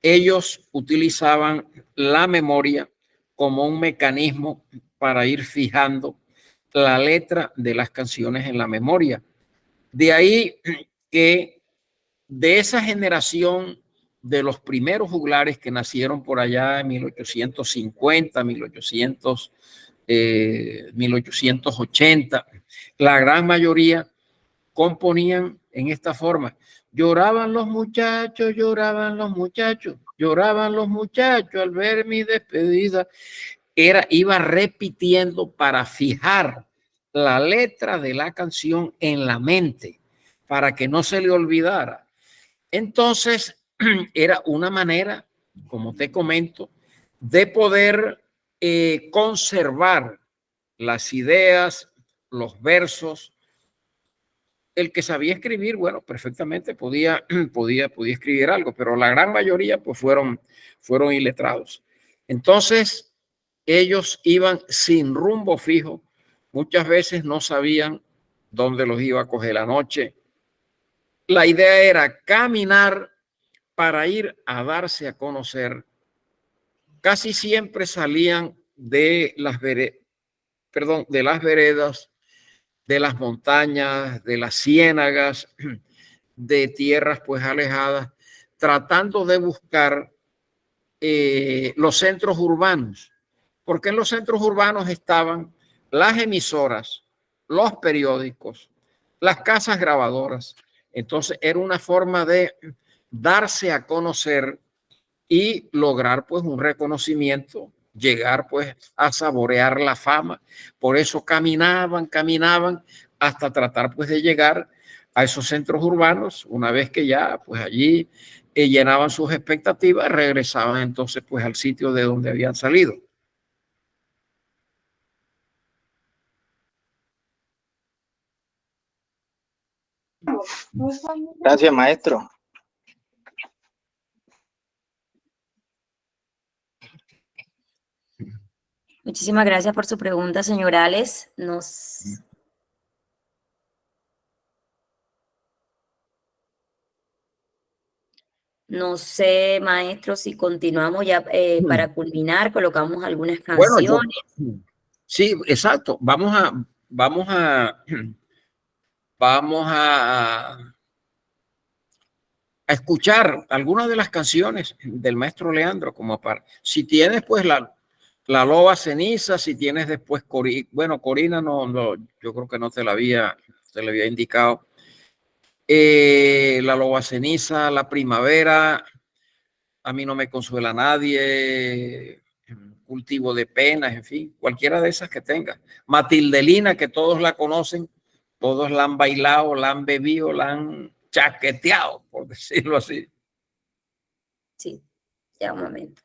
ellos utilizaban la memoria como un mecanismo para ir fijando la letra de las canciones en la memoria. De ahí que de esa generación de los primeros juglares que nacieron por allá en 1850, 1880, la gran mayoría componían en esta forma. Lloraban los muchachos, lloraban los muchachos, lloraban los muchachos al ver mi despedida. Iba repitiendo para fijar la letra de la canción en la mente, para que no se le olvidara. Entonces, era una manera, como te comento, de poder conservar las ideas, los versos. El que sabía escribir, bueno, perfectamente podía escribir algo, pero la gran mayoría pues fueron iletrados. Entonces, ellos iban sin rumbo fijo, muchas veces no sabían dónde los iba a coger la noche. La idea era caminar para ir a darse a conocer. Casi siempre salían de las veredas, de las montañas, de las ciénagas, de tierras pues alejadas, tratando de buscar los centros urbanos, porque en los centros urbanos estaban las emisoras, los periódicos, las casas grabadoras. Entonces era una forma de darse a conocer y lograr pues un reconocimiento, llegar pues a saborear la fama. Por eso caminaban hasta tratar pues de llegar a esos centros urbanos. Una vez que ya pues allí llenaban sus expectativas, regresaban entonces pues al sitio de donde habían salido. Gracias, maestro. Muchísimas gracias por su pregunta, señor Alex. No sé, maestro, si continuamos ya para culminar, colocamos algunas canciones. Bueno, sí, exacto. Vamos a escuchar algunas de las canciones del maestro Leandro, como para, si tienes pues la loba ceniza, si tienes después Corina, bueno, Corina no, yo creo que no te la había indicado. La loba ceniza, la primavera, a mí no me consuela nadie, cultivo de penas, en fin, cualquiera de esas que tenga. Matildelina, que todos la conocen, todos la han bailado, la han bebido, la han chaqueteado, por decirlo así. Sí, ya un momento.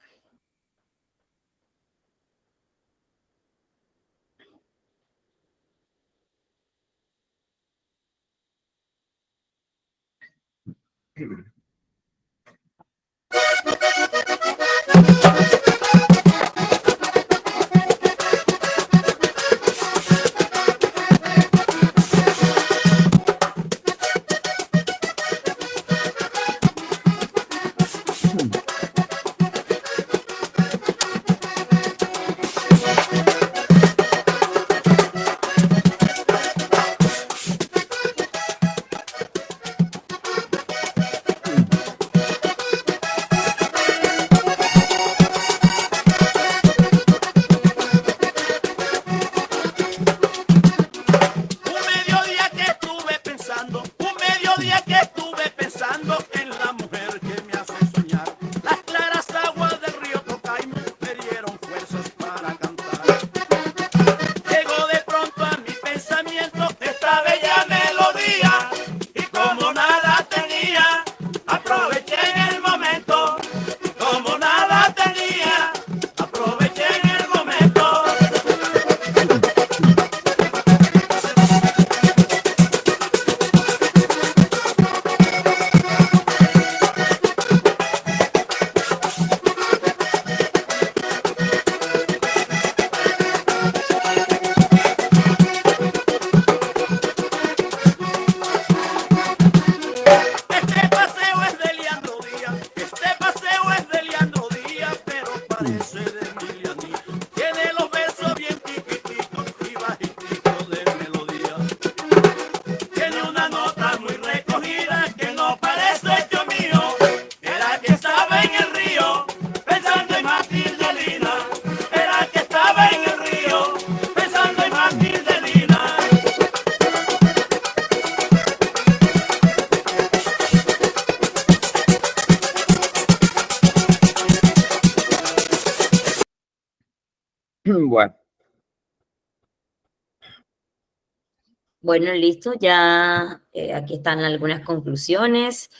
Bueno, listo, ya aquí están algunas conclusiones.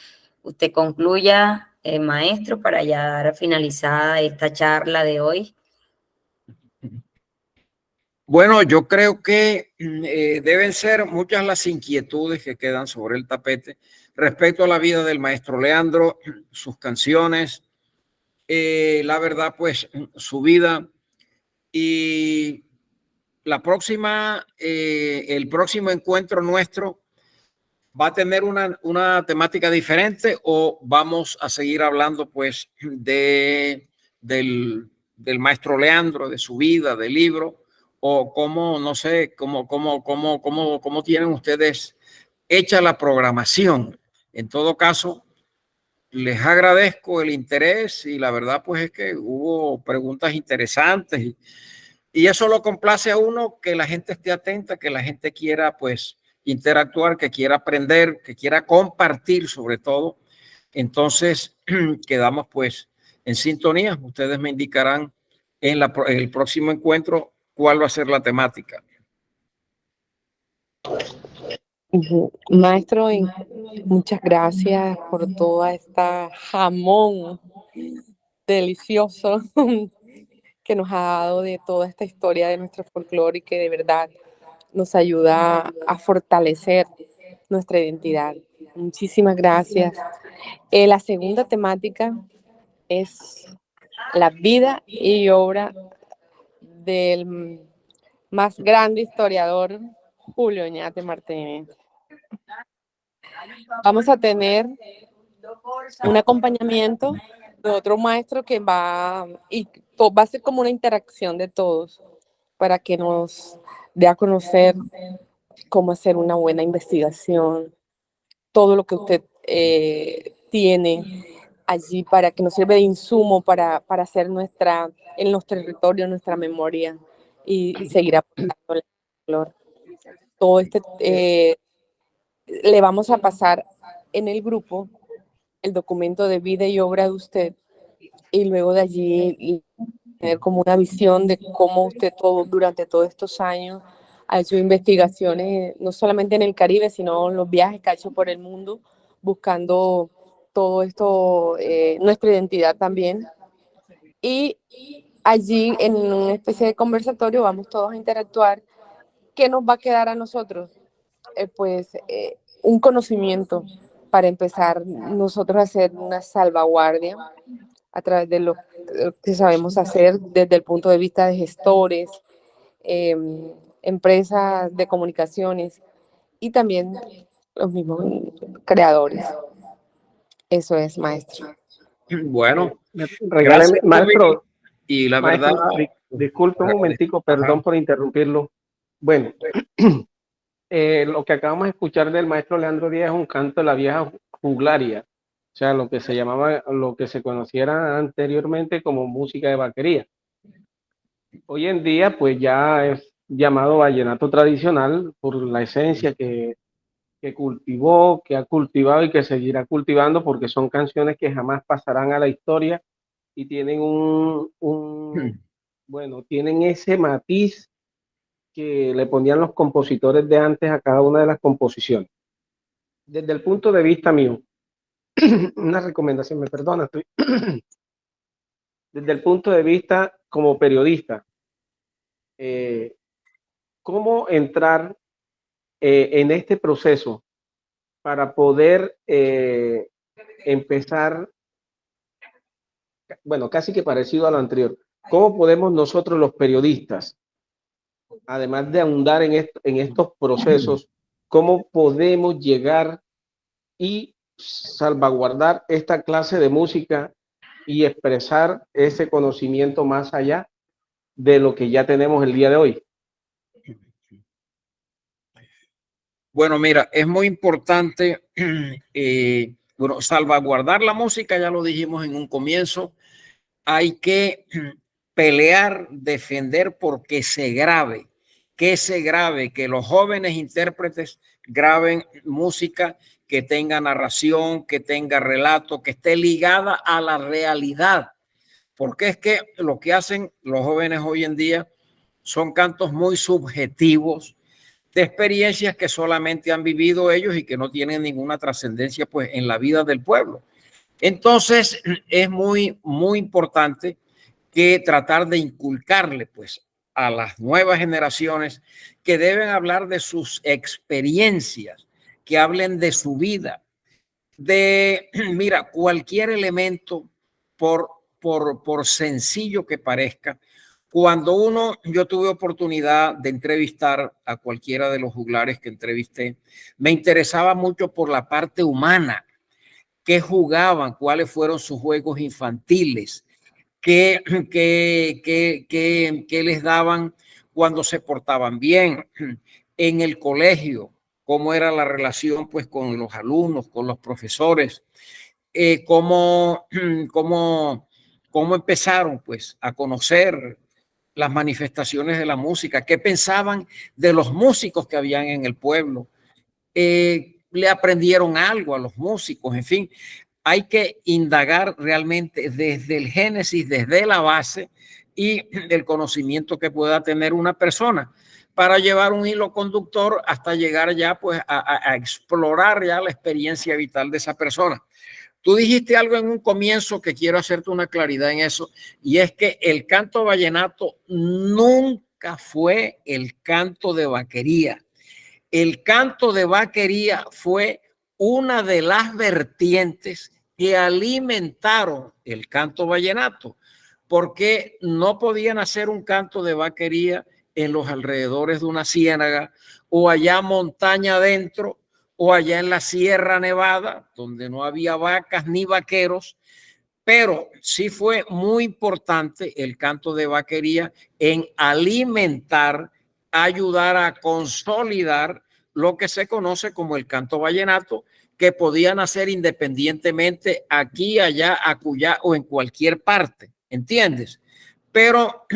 Usted concluya, maestro, para ya dar finalizada esta charla de hoy. Bueno, yo creo que deben ser muchas las inquietudes que quedan sobre el tapete respecto a la vida del maestro Leandro, sus canciones, la verdad, pues su vida y la próxima, el próximo encuentro nuestro va a tener una temática diferente o vamos a seguir hablando pues del maestro Leandro, de su vida, del libro o cómo, no sé, cómo tienen ustedes hecha la programación. En todo caso, les agradezco el interés y la verdad pues es que hubo preguntas interesantes y eso lo complace a uno, que la gente esté atenta, que la gente quiera pues interactuar, que quiera aprender, que quiera compartir sobre todo. Entonces quedamos pues en sintonía. Ustedes me indicarán en el próximo encuentro cuál va a ser la temática. Maestro, muchas gracias por toda esta jamón delicioso que nos ha dado de toda esta historia de nuestro folclore y que de verdad nos ayuda a fortalecer nuestra identidad. Muchísimas gracias. La segunda temática es la vida y obra del más grande historiador Julio Oñate Martínez. Vamos a tener un acompañamiento de otro maestro que va a ser como una interacción de todos para que nos dé a conocer cómo hacer una buena investigación, todo lo que usted tiene allí para que nos sirva de insumo para hacer en los territorios nuestra memoria y seguir aportando el valor. Todo le vamos a pasar en el grupo el documento de vida y obra de usted y luego de allí tener como una visión de cómo usted durante todos estos años ha hecho investigaciones, no solamente en el Caribe, sino los viajes que ha hecho por el mundo, buscando todo esto, nuestra identidad también. Y allí, en una especie de conversatorio, vamos todos a interactuar. ¿Qué nos va a quedar a nosotros? Un conocimiento para empezar nosotros a hacer una salvaguardia a través de lo que sabemos hacer desde el punto de vista de gestores, empresas de comunicaciones y también los mismos creadores. Eso es, maestro. Bueno, Regáleme, maestro, y la maestro, verdad, disculpe un momentico, perdón por interrumpirlo. Bueno, lo que acabamos de escuchar del maestro Leandro Díaz es un canto de la vieja juglaria, o sea, lo que se llamaba, lo que se conociera anteriormente como música de vaquería. Hoy en día, pues ya es llamado vallenato tradicional por la esencia que cultivó, que ha cultivado y que seguirá cultivando, porque son canciones que jamás pasarán a la historia y tienen bueno, tienen ese matiz que le ponían los compositores de antes a cada una de las composiciones. Desde el punto de vista mío, una recomendación, me perdona, estoy desde el punto de vista como periodista, ¿cómo entrar en este proceso para poder empezar, bueno, casi que parecido a lo anterior? ¿Cómo podemos nosotros los periodistas, además de ahondar en estos procesos, cómo podemos llegar y salvaguardar esta clase de música y expresar ese conocimiento más allá de lo que ya tenemos el día de hoy? Bueno, mira, es muy importante, bueno, salvaguardar la música, ya lo dijimos en un comienzo, hay que pelear, defender porque se grabe, que los jóvenes intérpretes graben música que tenga narración, que tenga relato, que esté ligada a la realidad, porque es que lo que hacen los jóvenes hoy en día son cantos muy subjetivos, de experiencias que solamente han vivido ellos y que no tienen ninguna trascendencia pues en la vida del pueblo. Entonces es muy importante que tratar de inculcarle pues a las nuevas generaciones que deben hablar de sus experiencias, que hablen de su vida, de, mira, cualquier elemento, por sencillo que parezca. Cuando yo tuve oportunidad de entrevistar a cualquiera de los juglares que entrevisté, me interesaba mucho por la parte humana, qué jugaban, cuáles fueron sus juegos infantiles, qué les daban cuando se portaban bien en el colegio, cómo era la relación pues con los alumnos, con los profesores, cómo empezaron pues a conocer las manifestaciones de la música, qué pensaban de los músicos que habían en el pueblo, le aprendieron algo a los músicos, en fin. Hay que indagar realmente desde el génesis, desde la base y el conocimiento que pueda tener una persona para llevar un hilo conductor hasta llegar ya pues a explorar ya la experiencia vital de esa persona. Tú dijiste algo en un comienzo que quiero hacerte una claridad en eso, y es que el canto vallenato nunca fue el canto de vaquería. El canto de vaquería fue una de las vertientes que alimentaron el canto vallenato, porque no podían hacer un canto de vaquería en los alrededores de una ciénaga o allá montaña adentro o allá en la Sierra Nevada, donde no había vacas ni vaqueros, pero sí fue muy importante el canto de vaquería en alimentar, ayudar a consolidar lo que se conoce como el canto vallenato, que podían hacer independientemente aquí, allá, acullá o en cualquier parte, ¿entiendes? Pero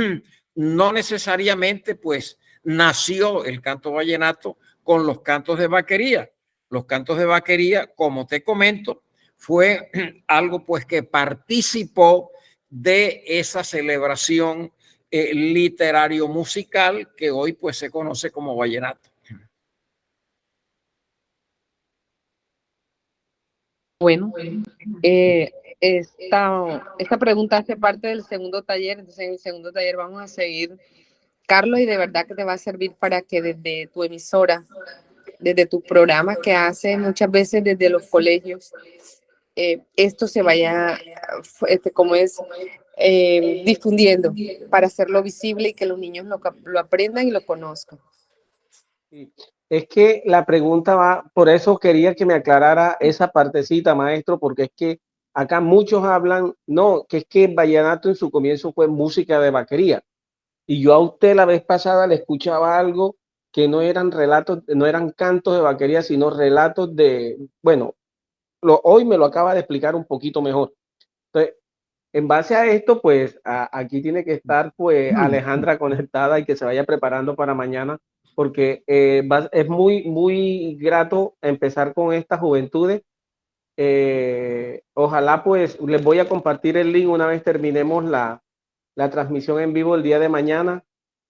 no necesariamente pues nació el canto vallenato con los cantos de vaquería. Los cantos de vaquería, como te comento, fue algo pues que participó de esa celebración literario musical que hoy pues se conoce como vallenato. Bueno, esta pregunta hace parte del segundo taller, entonces en el segundo taller vamos a seguir, Carlos, y de verdad que te va a servir para que desde tu emisora, desde tus programas que haces muchas veces desde los colegios, esto se vaya, difundiendo para hacerlo visible y que los niños lo aprendan y lo conozcan. Es que la pregunta va, por eso quería que me aclarara esa partecita, maestro, porque es que acá muchos hablan, no, que es que el vallenato en su comienzo fue música de vaquería. Y yo a usted la vez pasada le escuchaba algo que no eran relatos, no eran cantos de vaquería, sino relatos de, bueno, hoy me lo acaba de explicar un poquito mejor. Entonces, en base a esto, pues aquí tiene que estar pues Alejandra conectada y que se vaya preparando para mañana, porque es muy grato empezar con estas juventudes. Ojalá pues les voy a compartir el link una vez terminemos la transmisión en vivo el día de mañana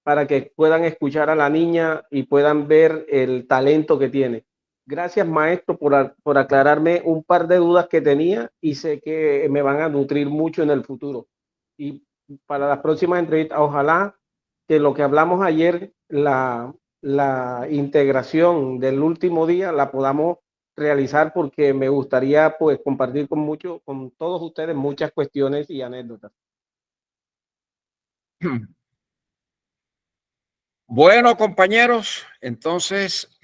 para que puedan escuchar a la niña y puedan ver el talento que tiene. Gracias, maestro, por aclararme un par de dudas que tenía y sé que me van a nutrir mucho en el futuro. Y para las próximas entrevistas, ojalá que lo que hablamos ayer, la integración del último día, la podamos realizar, porque me gustaría pues compartir con todos ustedes muchas cuestiones y anécdotas. Bueno, compañeros, entonces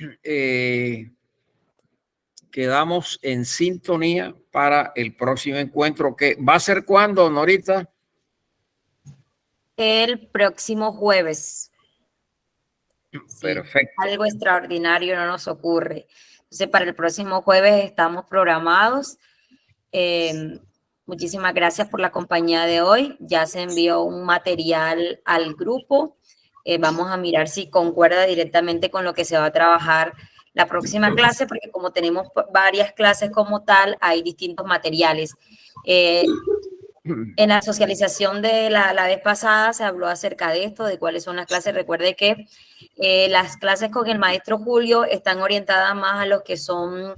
quedamos en sintonía para el próximo encuentro, que va a ser ¿cuándo, Norita? El próximo jueves. Perfecto. Sí, algo extraordinario no nos ocurre. Entonces, para el próximo jueves estamos programados. Muchísimas gracias por la compañía de hoy. Ya se envió un material al grupo. Vamos a mirar si concuerda directamente con lo que se va a trabajar la próxima clase, porque como tenemos varias clases como tal, hay distintos materiales. En la socialización de la vez pasada se habló acerca de esto, de cuáles son las clases. Recuerde que las clases con el maestro Julio están orientadas más a los que son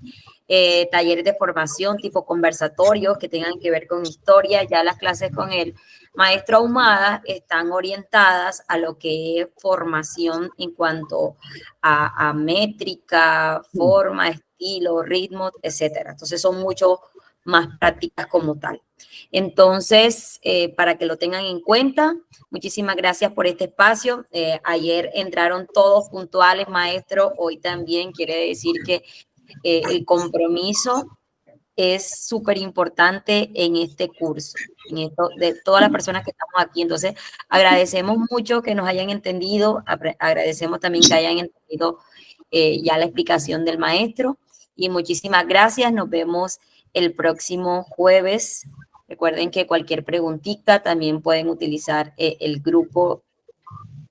talleres de formación, tipo conversatorios, que tengan que ver con historia. Ya las clases con el maestro Ahumada están orientadas a lo que es formación en cuanto a métrica, forma, estilo, ritmo, etcétera. Entonces son mucho más prácticas como tal. Entonces, para que lo tengan en cuenta, muchísimas gracias por este espacio. Ayer entraron todos puntuales, maestro. Hoy también quiere decir que el compromiso es súper importante en este curso, en esto, de todas las personas que estamos aquí. Entonces, agradecemos mucho que nos hayan entendido, agradecemos también que hayan entendido ya la explicación del maestro, y muchísimas gracias. Nos vemos el próximo jueves. Recuerden que cualquier preguntita también pueden utilizar el grupo.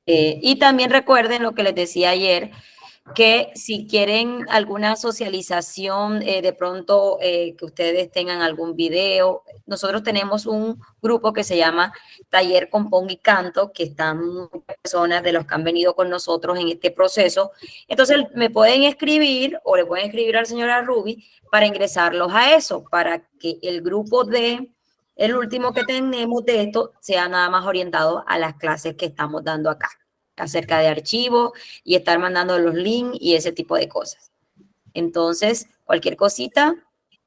Y también recuerden lo que les decía ayer, que si quieren alguna socialización, de pronto que ustedes tengan algún video, nosotros tenemos un grupo que se llama Taller Compón y Canto, que están muchas personas de los que han venido con nosotros en este proceso. Entonces me pueden escribir o le pueden escribir al señor Arrubi para ingresarlos a eso, para que el grupo de el último que tenemos de esto sea nada más orientado a las clases que estamos dando acá, acerca de archivos y estar mandando los links y ese tipo de cosas. Entonces, cualquier cosita,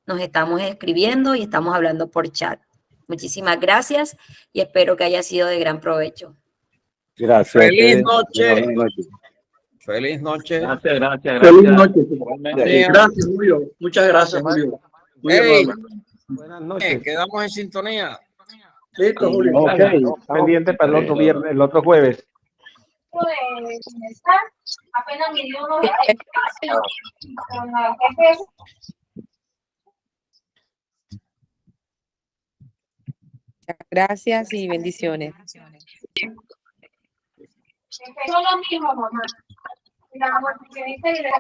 nos estamos escribiendo y estamos hablando por chat. Muchísimas gracias y espero que haya sido de gran provecho. Gracias. Feliz noche. Buenas noches. Feliz noche. Gracias, gracias, Feliz gracias. noche. Igualmente. Gracias, Julio. Muchas gracias, Julio. Muy Hey, amable. Buenas noches. quedamos en sintonía. Listo, Julio. Ok, pendiente para el otro viernes, el otro jueves. Apenas me dio unos Gracias y bendiciones. Empezó lo mismo, mamá. La nutricionista y le dijo,